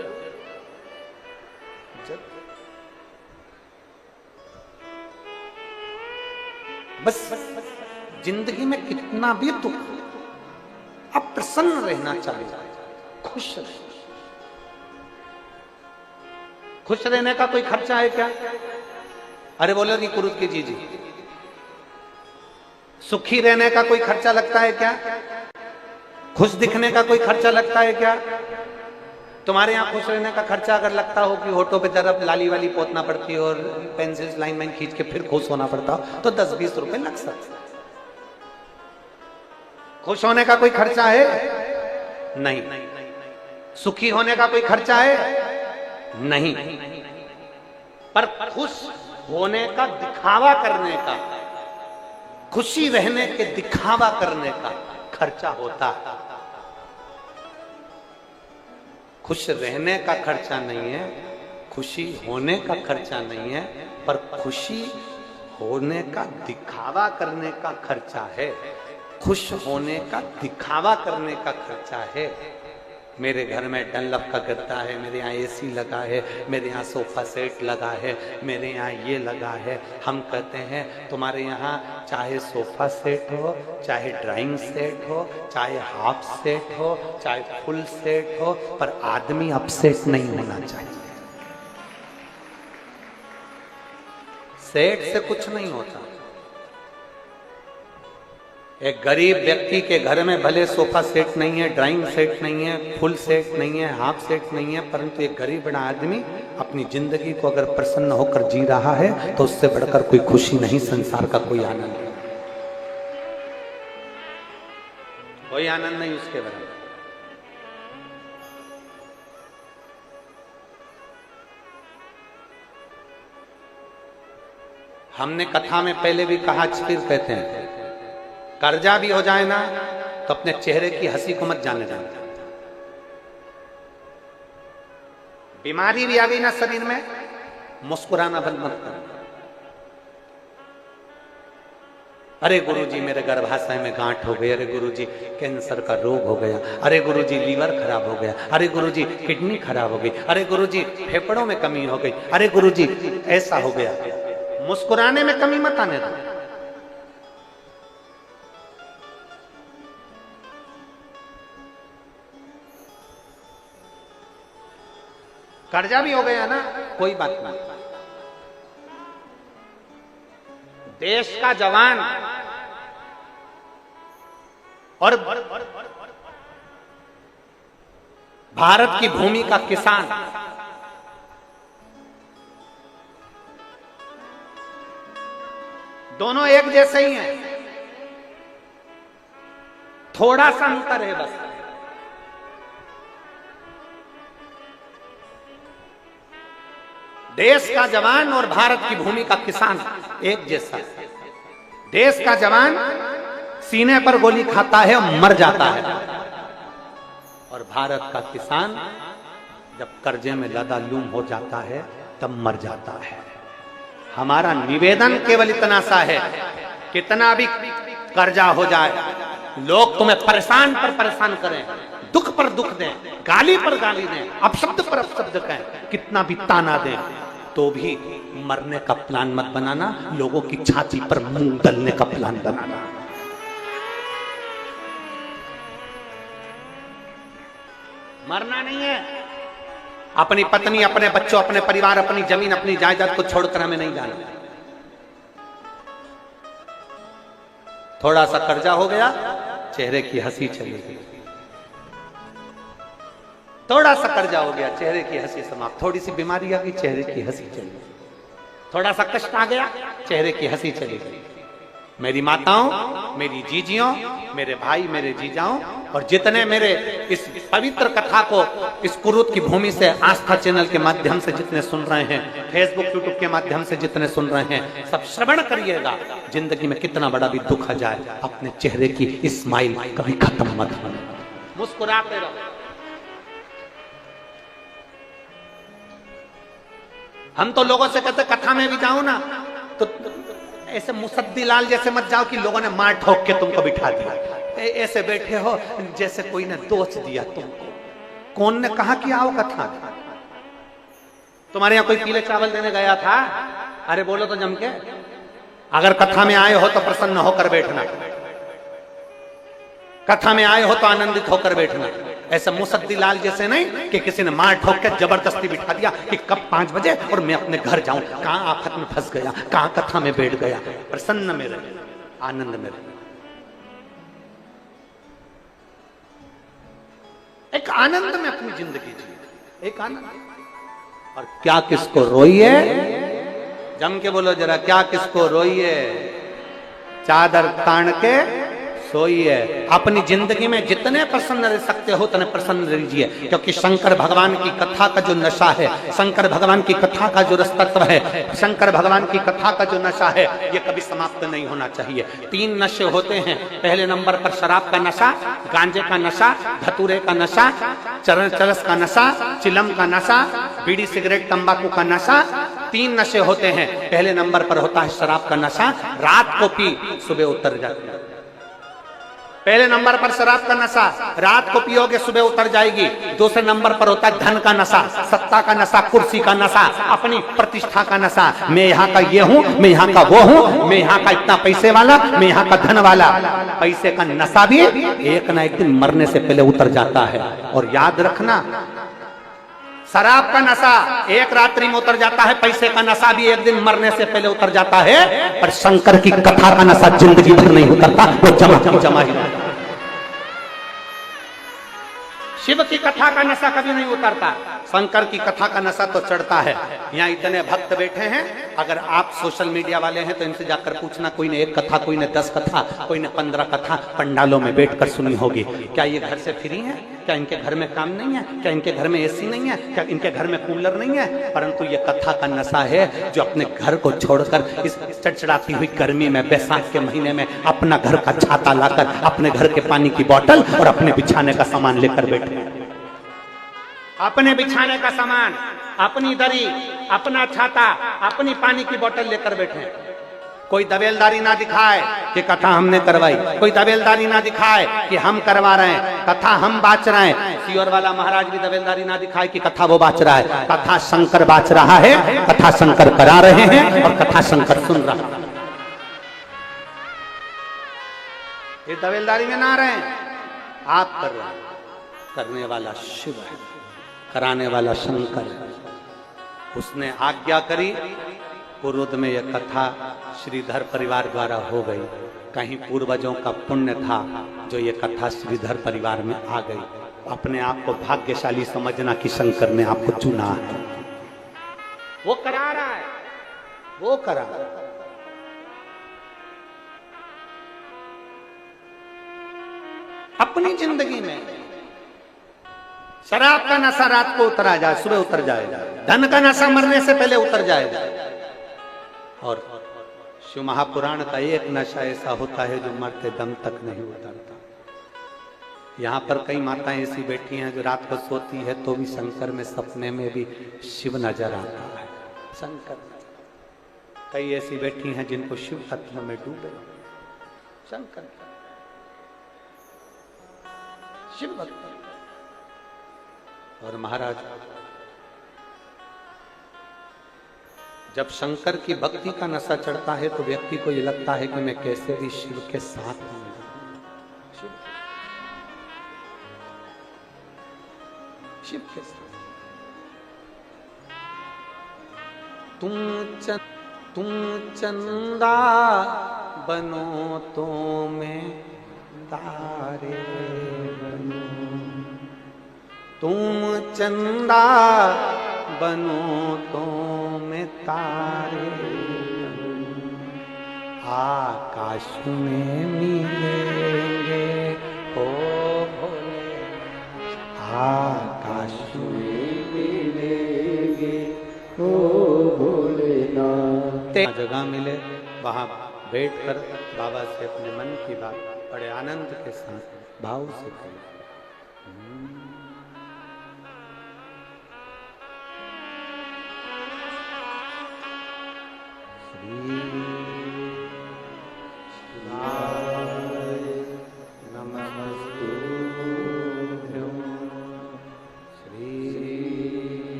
बस जिंदगी में कितना भी दुख, अब प्रसन्न रहना चाहिए, खुश रहे। खुश रहने का कोई खर्चा है क्या? अरे बोलो नहीं कुरुद की जी। सुखी रहने का कोई खर्चा लगता है क्या? खुश दिखने का कोई खर्चा लगता है क्या? तुम्हारे यहाँ खुश रहने का खर्चा अगर लगता हो कि होठों पे तरफ लाली वाली पोतना पड़ती है और पेंसिल लाइन खींच के फिर खुश होना पड़ता हो, तो 10-20 रुपए लग सकते। खुश होने का कोई खर्चा है? नहीं। सुखी होने का कोई खर्चा है? नहीं। पर खुश होने का, दिखावा करने का खुशी रहने के दिखावा करने का खर्चा होता है। खुश रहने का खर्चा नहीं है, खुशी होने का खर्चा नहीं है, पर खुशी होने का दिखावा करने का खर्चा है। खुश होने का दिखावा करने का खर्चा है। मेरे घर में डनलप का गद्दा है, मेरे यहाँ एसी लगा है, मेरे यहाँ सोफा सेट लगा है, मेरे यहाँ ये लगा है। हम कहते हैं तुम्हारे यहाँ चाहे सोफा सेट हो, चाहे ड्राइंग सेट हो, चाहे हाफ सेट हो, चाहे फुल सेट हो, पर आदमी अपसेट नहीं होना चाहिए। सेट से कुछ नहीं होता। एक गरीब व्यक्ति के घर में भले सोफा सेट नहीं है, ड्राइंग सेट नहीं है, फुल सेट नहीं है, हाफ सेट नहीं है, परंतु एक गरीब बड़ा आदमी अपनी जिंदगी को अगर प्रसन्न होकर जी रहा है तो उससे बढ़कर कोई खुशी नहीं, संसार का कोई आनंद नहीं, कोई आनंद नहीं उसके बराबर। हमने कथा में पहले भी कहा, फिर कहते हैं, कर्जा भी हो जाए ना तो अपने चेहरे की हंसी को मत जाने देना। बीमारी भी आ गई ना शरीर में, मुस्कुराना बंद मत करना। अरे गुरुजी मेरे गर्भाशय में गांठ हो गई, अरे गुरुजी कैंसर का रोग हो गया, अरे गुरुजी लीवर खराब हो गया, अरे गुरुजी किडनी खराब हो गई, अरे गुरुजी फेफड़ों में कमी हो गई, अरे गुरुजी ऐसा हो गया। मुस्कुराने में कमी मत आने दो। कर्जा भी हो गया ना, कोई बात नहीं। देश का जवान और भारत की भूमि का किसान दोनों एक जैसे ही हैं, थोड़ा सा अंतर है बस। देश का जवान और भारत की भूमि का किसान एक जैसा। देश का जवान सीने पर गोली खाता है और मर जाता है, और भारत का किसान जब कर्जे में लदालूम हो जाता है तब मर जाता है। हमारा निवेदन केवल इतना सा है, कितना भी कर्जा हो जाए, लोग तुम्हें परेशान पर परेशान करें, दुख पर दुख दें, गाली पर गाली दें, अपशब्द पर अपशब्द कहें, कितना भी ताना दें, तो भी मरने का प्लान मत बनाना, लोगों की छाती पर मुंह दलने का प्लान बनाना। मरना नहीं है। अपनी पत्नी, अपने बच्चों, अपने परिवार, अपनी जमीन, अपनी जायदाद को छोड़कर हमें नहीं जाना। थोड़ा सा कर्जा हो गया, चेहरे की हंसी चली गई। थोड़ा सा कर्जा हो गया, चेहरे की हंसी समाप्त। थोड़ी सी बीमारी आ गई, चेहरे की हंसी चली गई। थोड़ा सा कष्ट आ गया, चेहरे की हंसी चली गई। मेरी माताओं, मेरी जीजियों, मेरे भाई, मेरे जीजाओं, और जितने मेरे इस पवित्र कथा को इस कुरुत की भूमि से आस्था चैनल के माध्यम से जितने सुन रहे हैं, फेसबुक यूट्यूब के माध्यम से जितने सुन रहे हैं, सब श्रवण करिएगा। जिंदगी में कितना बड़ा भी दुख आ जाए, अपने चेहरे की स्माइल कभी खत्म मत होने, मुस्कुराते रहो। हम तो लोगों से कहते, कथा में भी जाओ ना तो ऐसे मुसद्दी लाल जैसे मत जाओ कि लोगों ने मार ठोक के तुमको बिठा दिया। ऐसे बैठे हो जैसे कोई ने दोष दिया तुमको। कौन ने कहा कि आओ कथा? तुम्हारे यहाँ कोई पीले चावल देने गया था? अरे बोलो तो जम के। अगर कथा में आए हो तो प्रसन्न होकर बैठना, कथा में आए हो तो आनंदित होकर बैठना। ऐसा मुसद्दी लाल जैसे नहीं कि किसी ने मार ठोक के जबरदस्ती बिठा दिया कि कब 5 बजे और मैं अपने घर जाऊं। कहां आफत में फंस गया, कहां कथा में बैठ गया। प्रसन्न में रहे, आनंद में रहे। एक आनंद में अपनी जिंदगी जी, एक आनंद। और क्या किसको रोइए, जम के बोलो जरा, क्या किसको रोइए, चादर तान के सोइए। अपनी जिंदगी में जितने प्रसन्न रह सकते सकते हो तो प्रसन्न रहिए, क्योंकि शंकर भगवान की कथा का जो नशा है, शंकर भगवान की कथा का जो रसतत्व है, शंकर भगवान की कथा का जो नशा है, ये कभी समाप्त नहीं होना चाहिए। 3 नशे होते हैं। पहले नंबर पर शराब का नशा, गांजे का नशा, धतूरे का नशा, चरस का नशा, चिलम का नशा, बीड़ी सिगरेट तंबाकू का नशा। 3 नशे होते हैं। पहले नंबर पर होता है शराब का नशा, रात को पी सुबह उतर जाती है। पहले नंबर पर शराब का नशा, रात को पियोगे सुबह उतर जाएगी। दूसरे नंबर पर होता है धन का नशा, सत्ता का नशा, कुर्सी का नशा, अपनी प्रतिष्ठा का नशा। मैं यहाँ का ये हूँ, मैं यहाँ का वो हूँ, मैं यहाँ का इतना पैसे वाला, मैं यहाँ का धन वाला। पैसे का नशा भी एक ना एक दिन मरने से पहले उतर जाता है। और याद रखना, शराब का नशा एक रात्रि में उतर जाता है, पैसे का नशा भी एक दिन मरने से पहले उतर जाता है, पर शंकर की कथा का नशा जिंदगी भर नहीं उतरता, वो जमा ही रहता। शिव की कथा का नशा कभी नहीं उतरता, शंकर की कथा का नशा तो चढ़ता है। यहाँ इतने भक्त बैठे हैं, अगर आप सोशल मीडिया वाले हैं तो इनसे जाकर पूछना, कोई ने 1 कथा, कोई ने 10 कथा, कोई ने 15 कथा पंडालों में बैठकर सुनी होगी। क्या ये घर से फ्री है? क्या इनके घर में काम नहीं है? क्या इनके घर में एसी नहीं है? क्या इनके घर में कूलर नहीं है? परंतु ये कथा का नशा है, जो अपने घर को छोड़कर इस चड़चड़ाती हुई गर्मी में, बैसाख के महीने में अपना घर का छाता लाकर, अपने घर के पानी की बोतल और अपने बिछाने का सामान लेकर बैठे। अपने बिछाने का सामान, अपनी दरी, अपना छाता, अपनी पानी की बोतल लेकर बैठे। कोई दबेलदारी ना दिखाए कि कथा हमने करवाई, कोई दबेलदारी ना दिखाए कि हम करवा रहे हैं, कथा हम बाच रहे हैं। सियोर वाला महाराज भी दबेलदारी ना दिखाए कि कथा वो बाच रहा है। कथा शंकर बाच रहा है, कथा शंकर करा रहे हैं और कथा शंकर सुन रहा है। ये दबेलदारी में ना रहे, आप कर रहे हैं। करने वाला शिव है, कराने वाला शंकर है। उसने आज्ञा करी, पूर्व में यह कथा श्रीधर परिवार द्वारा हो गई। कहीं पूर्वजों का पुण्य था जो ये कथा श्रीधर परिवार में आ गई। अपने आप को भाग्यशाली समझना कि शंकर ने आपको चुना है। वो करा रहा है, वो करा। अपनी जिंदगी में शराब का नशा रात को उतरा जाए, सुबह उतर जाएगा। धन का नशा मरने से पहले उतर जाएगा। और शिव महापुराण का एक नशा ऐसा होता है जो मरते दम तक नहीं उतरता। यहाँ पर कई माताएं ऐसी बैठी हैं जो रात को सोती है तो भी शंकर में सपने में भी शिव नजर आता है। शंकर, कई ऐसी बैठी हैं जिनको शिव तत्व में डूबे। शंकर, शिव भक्त। और महाराज, जब शंकर की भक्ति का नशा चढ़ता है तो व्यक्ति को ये लगता है कि मैं कैसे भी शिव के साथ हूं। शिव के साथ तुम चंदा बनो तो मैं तारे बनो, तुम चंदा बनो तो मैं तारे बनूं, आकाश में मिलेंगे ओ भोले, आकाश में मिलेंगे ओ भोलेनाथ। जगह मिले वहां बैठकर बाबा से अपने मन की बात बड़े आनंद के साथ भाव से करें।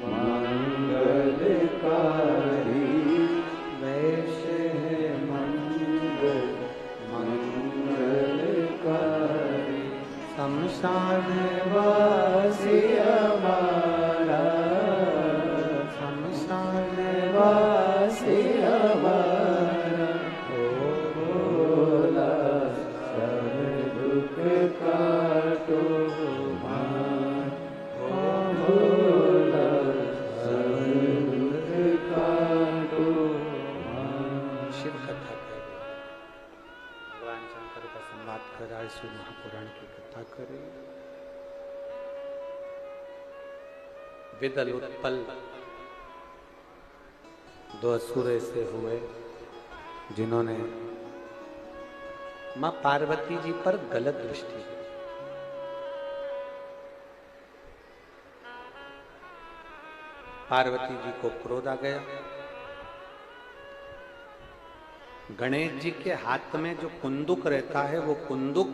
मंगलकारी वैश है मंगलकारी। शमशान वासी हमारा, शमशान वासी हमारा, ओ भोला सब दुख काटो हमारा, ओ भोला सब दुख काटो हमारा। शिव कथा करें, भगवान शंकर का संवाद कर आज शिव महापुराण की कथा करें। विदल उत्पल दो असुर ऐसे हुए जिन्होंने मां पार्वती जी पर गलत दृष्टि की। पार्वती जी को क्रोध आ गया। गणेश जी के हाथ में जो कुंदुक रहता है वो कुंदुक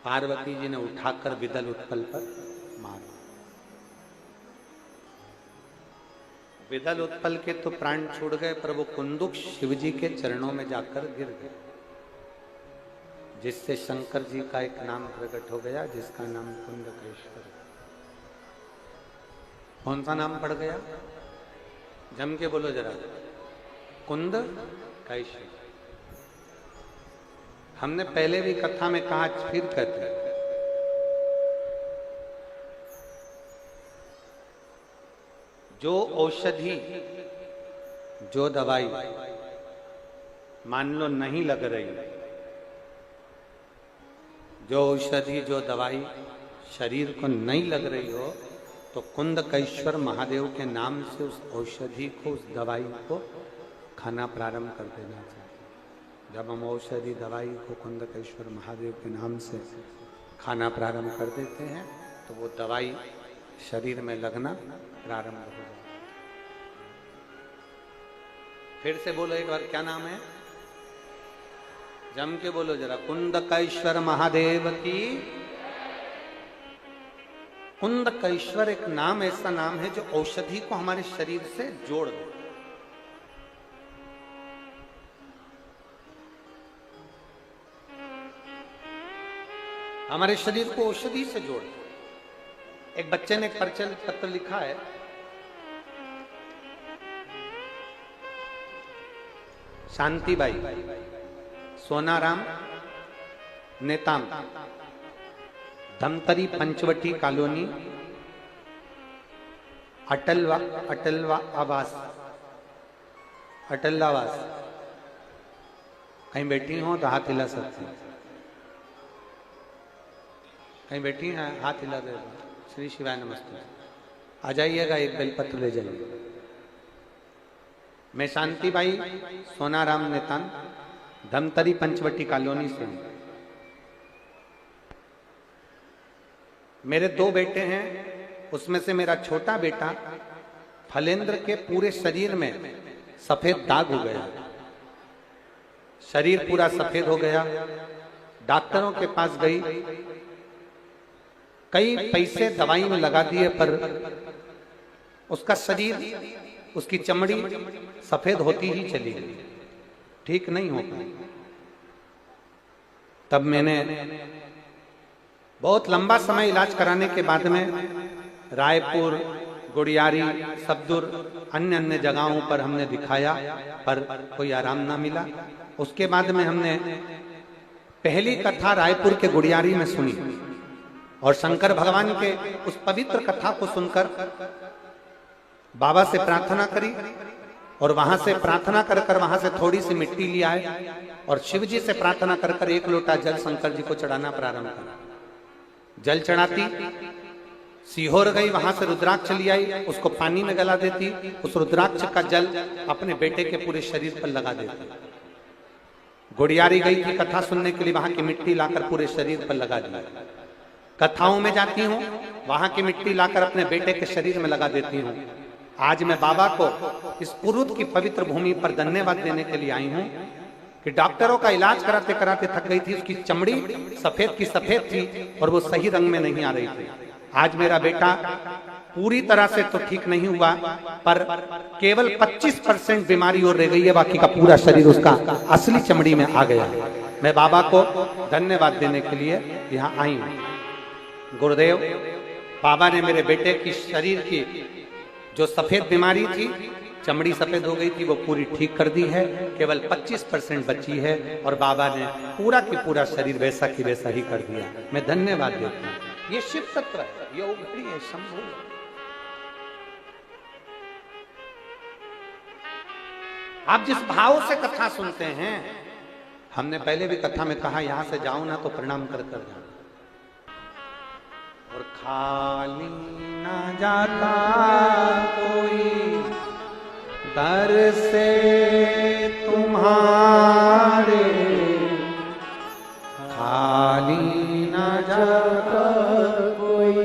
पार्वती जी ने उठाकर विदल उत्पल पर मारा। विदल उत्पल के तो प्राण छूट गए, पर वो कुंदुक शिवजी के चरणों में जाकर गिर गए, जिससे शंकर जी का एक नाम प्रकट हो गया जिसका नाम कुंदकेश्वर। कौन सा नाम पड़ गया? जम के बोलो जरा, कुंदकेश्वर। हमने पहले भी कथा में कहा, फिर कहते हैं, जो औषधि जो दवाई मान लो नहीं लग रही, जो औषधि जो दवाई शरीर को नहीं लग रही हो, तो कुंदकेश्वर महादेव के नाम से उस औषधि को, उस दवाई को खाना प्रारंभ कर देना चाहिए। जब हम औषधि दवाई को कुंदकेश्वर महादेव के नाम से खाना प्रारंभ कर देते हैं तो वो दवाई शरीर में लगना प्रारंभ हो जाता है। फिर से बोलो एक बार, क्या नाम है? जम के बोलो जरा, कुंदकेश्वर महादेव की। कुंदकेश्वर एक नाम, ऐसा नाम है जो औषधि को हमारे शरीर से जोड़ दे। हमारे शरीर को औषधि से जोड़ दे। एक बच्चे ने एक परिचय पत्र लिखा है, शांतिबाई, सोनाराम, नेताम, धमतरी पंचवटी कॉलोनी, अटलवास। कहीं बैठी हो तो हाथ हिला सकती, कहीं बैठी हैं हाथ हिला दे। श्री शिवाय नमस्ते। आ जाइएगा, एक बेलपत्र ले जाइए। मैं शांतिबाई, सोनाराम, नेतान, धमतरी पंचवटी कॉलोनी से हूं। मेरे दो बेटे हैं, उसमें से मेरा छोटा बेटा फलेंद्र के पूरे शरीर में सफेद दाग हो गया, शरीर पूरा सफेद हो गया। डॉक्टरों के पास गई, कई पैसे दवाई में लगा दिए, पर उसका शरीर, उसकी चमड़ी सफेद होती ही चली गई, ठीक नहीं हो पाई। तब मैंने बहुत लंबा समय इलाज कराने के बाद में रायपुर, गुड़ियारी, सब्दुर, अन्य अन्य जगहों पर हमने दिखाया, पर कोई आराम ना मिला। उसके बाद में हमने पहली कथा रायपुर के गुड़ियारी में सुनी और शंकर भगवान के उस पवित्र कथा को सुनकर बाबा से प्रार्थना करी, और वहां से प्रार्थना कर कर वहां से थोड़ी सी मिट्टी ले आए और शिव जी से प्रार्थना कर कर एक लोटा जल शंकर जी को चढ़ाना प्रारंभ करा। जल चढ़ाती, सीहोर गई, वहां से रुद्राक्ष ले आई, उसको पानी में गला देती, उस रुद्राक्ष का जल अपने बेटे के पूरे शरीर पर लगा देती। गुड़ियारी गई थी कथा सुनने के लिए, वहां की मिट्टी लाकर पूरे शरीर पर लगा दी। कथाओं में जाती हूँ, वहां की मिट्टी लाकर अपने बेटे के शरीर में लगा देती हूँ। आज मैं बाबा को इस पुरुष की पवित्र भूमि पर धन्यवाद देने के लिए आई हूँ कि डॉक्टरों का इलाज कराते कराते थक गई थी, उसकी चमड़ी सफेद की सफेद थी और वो सही रंग में नहीं आ रही थी। आज मेरा बेटा पूरी तरह से तो ठीक नहीं हुआ, पर केवल 25% बीमारी और रह गई है, बाकी का पूरा शरीर उसका असली चमड़ी में आ गया। मैं बाबा को धन्यवाद देने के लिए यहाँ आई हूँ। गुरुदेव, बाबा ने मेरे बेटे की शरीर की जो सफेद बीमारी थी, चमड़ी सफेद हो गई थी, वो पूरी ठीक कर दी है। केवल 25% बची है और बाबा ने पूरा की पूरा शरीर वैसा की वैसा ही कर दिया। मैं धन्यवाद देता हूँ। ये शिव तत्व है, ये उघड़ी है, शंभु। आप जिस भाव से कथा सुनते हैं, हमने पहले भी कथा में कहा, यहां से जाओ ना तो प्रणाम कर कर जाओ। और खाली ना जाता कोई दर से तुम्हारे, खाली ना जाता कोई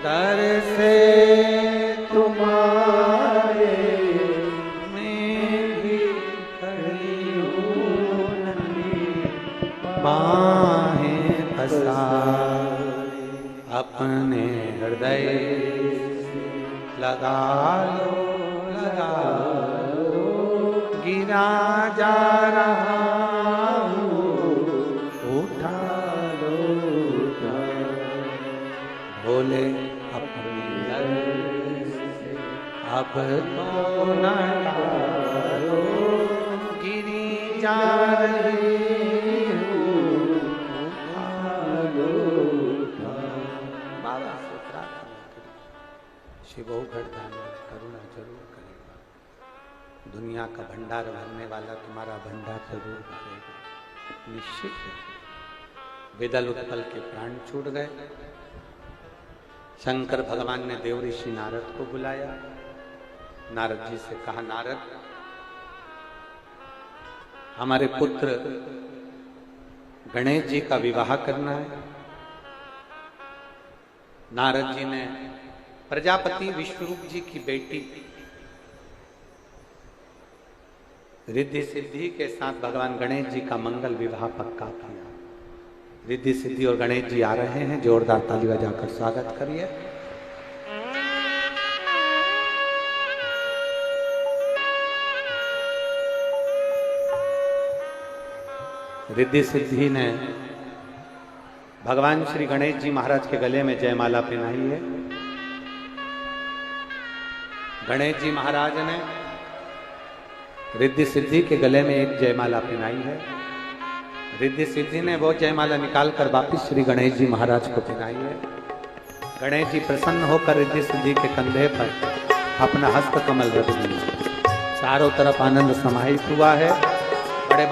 दर से तुम्हारे, मैं भी खड़ी हूँ नन्ही बाहें पसारे, अपने हृदय लगा लो, लगा लो, गिरा जा रहा हूँ, उठा लो, उठा बोले अपनी दर से अब तो न डालो, गिरी जा रही हूँ, उठा लो, उठा। बाबा से प्रार्थना करिए, शिवो घरदान करुणा जरूर करेगा। दुनिया का भंडार भरने वाला तुम्हारा भंडार जरूर भरेगा, निश्चित है। विदल उत्पल के प्राण छूट गए। शंकर भगवान ने देव ऋषि नारद को बुलाया। नारद जी से कहा, नारद, हमारे पुत्र गणेश जी का विवाह करना है। नारद जी ने प्रजापति विश्वरूप जी की बेटी रिद्धि सिद्धि के साथ भगवान गणेश जी का मंगल विवाह पक्का किया। रिद्धि सिद्धि और गणेश जी आ रहे हैं, जोरदार ताली बजाकर स्वागत करिए। रिद्धि सिद्धि ने भगवान श्री गणेश जी महाराज के गले में जयमाला पहनाई है। गणेश जी महाराज ने रिद्धि सिद्धि के गले में एक जयमाला पहनाई है। रिद्धि सिद्धि ने वो जयमाला निकालकर वापिस श्री गणेश जी महाराज को पहनाई है। गणेश जी प्रसन्न होकर रिद्धि सिद्धि के कंधे पर अपना हस्त कमल रख दिया। चारों तरफ आनंद समाहित हुआ है। बड़े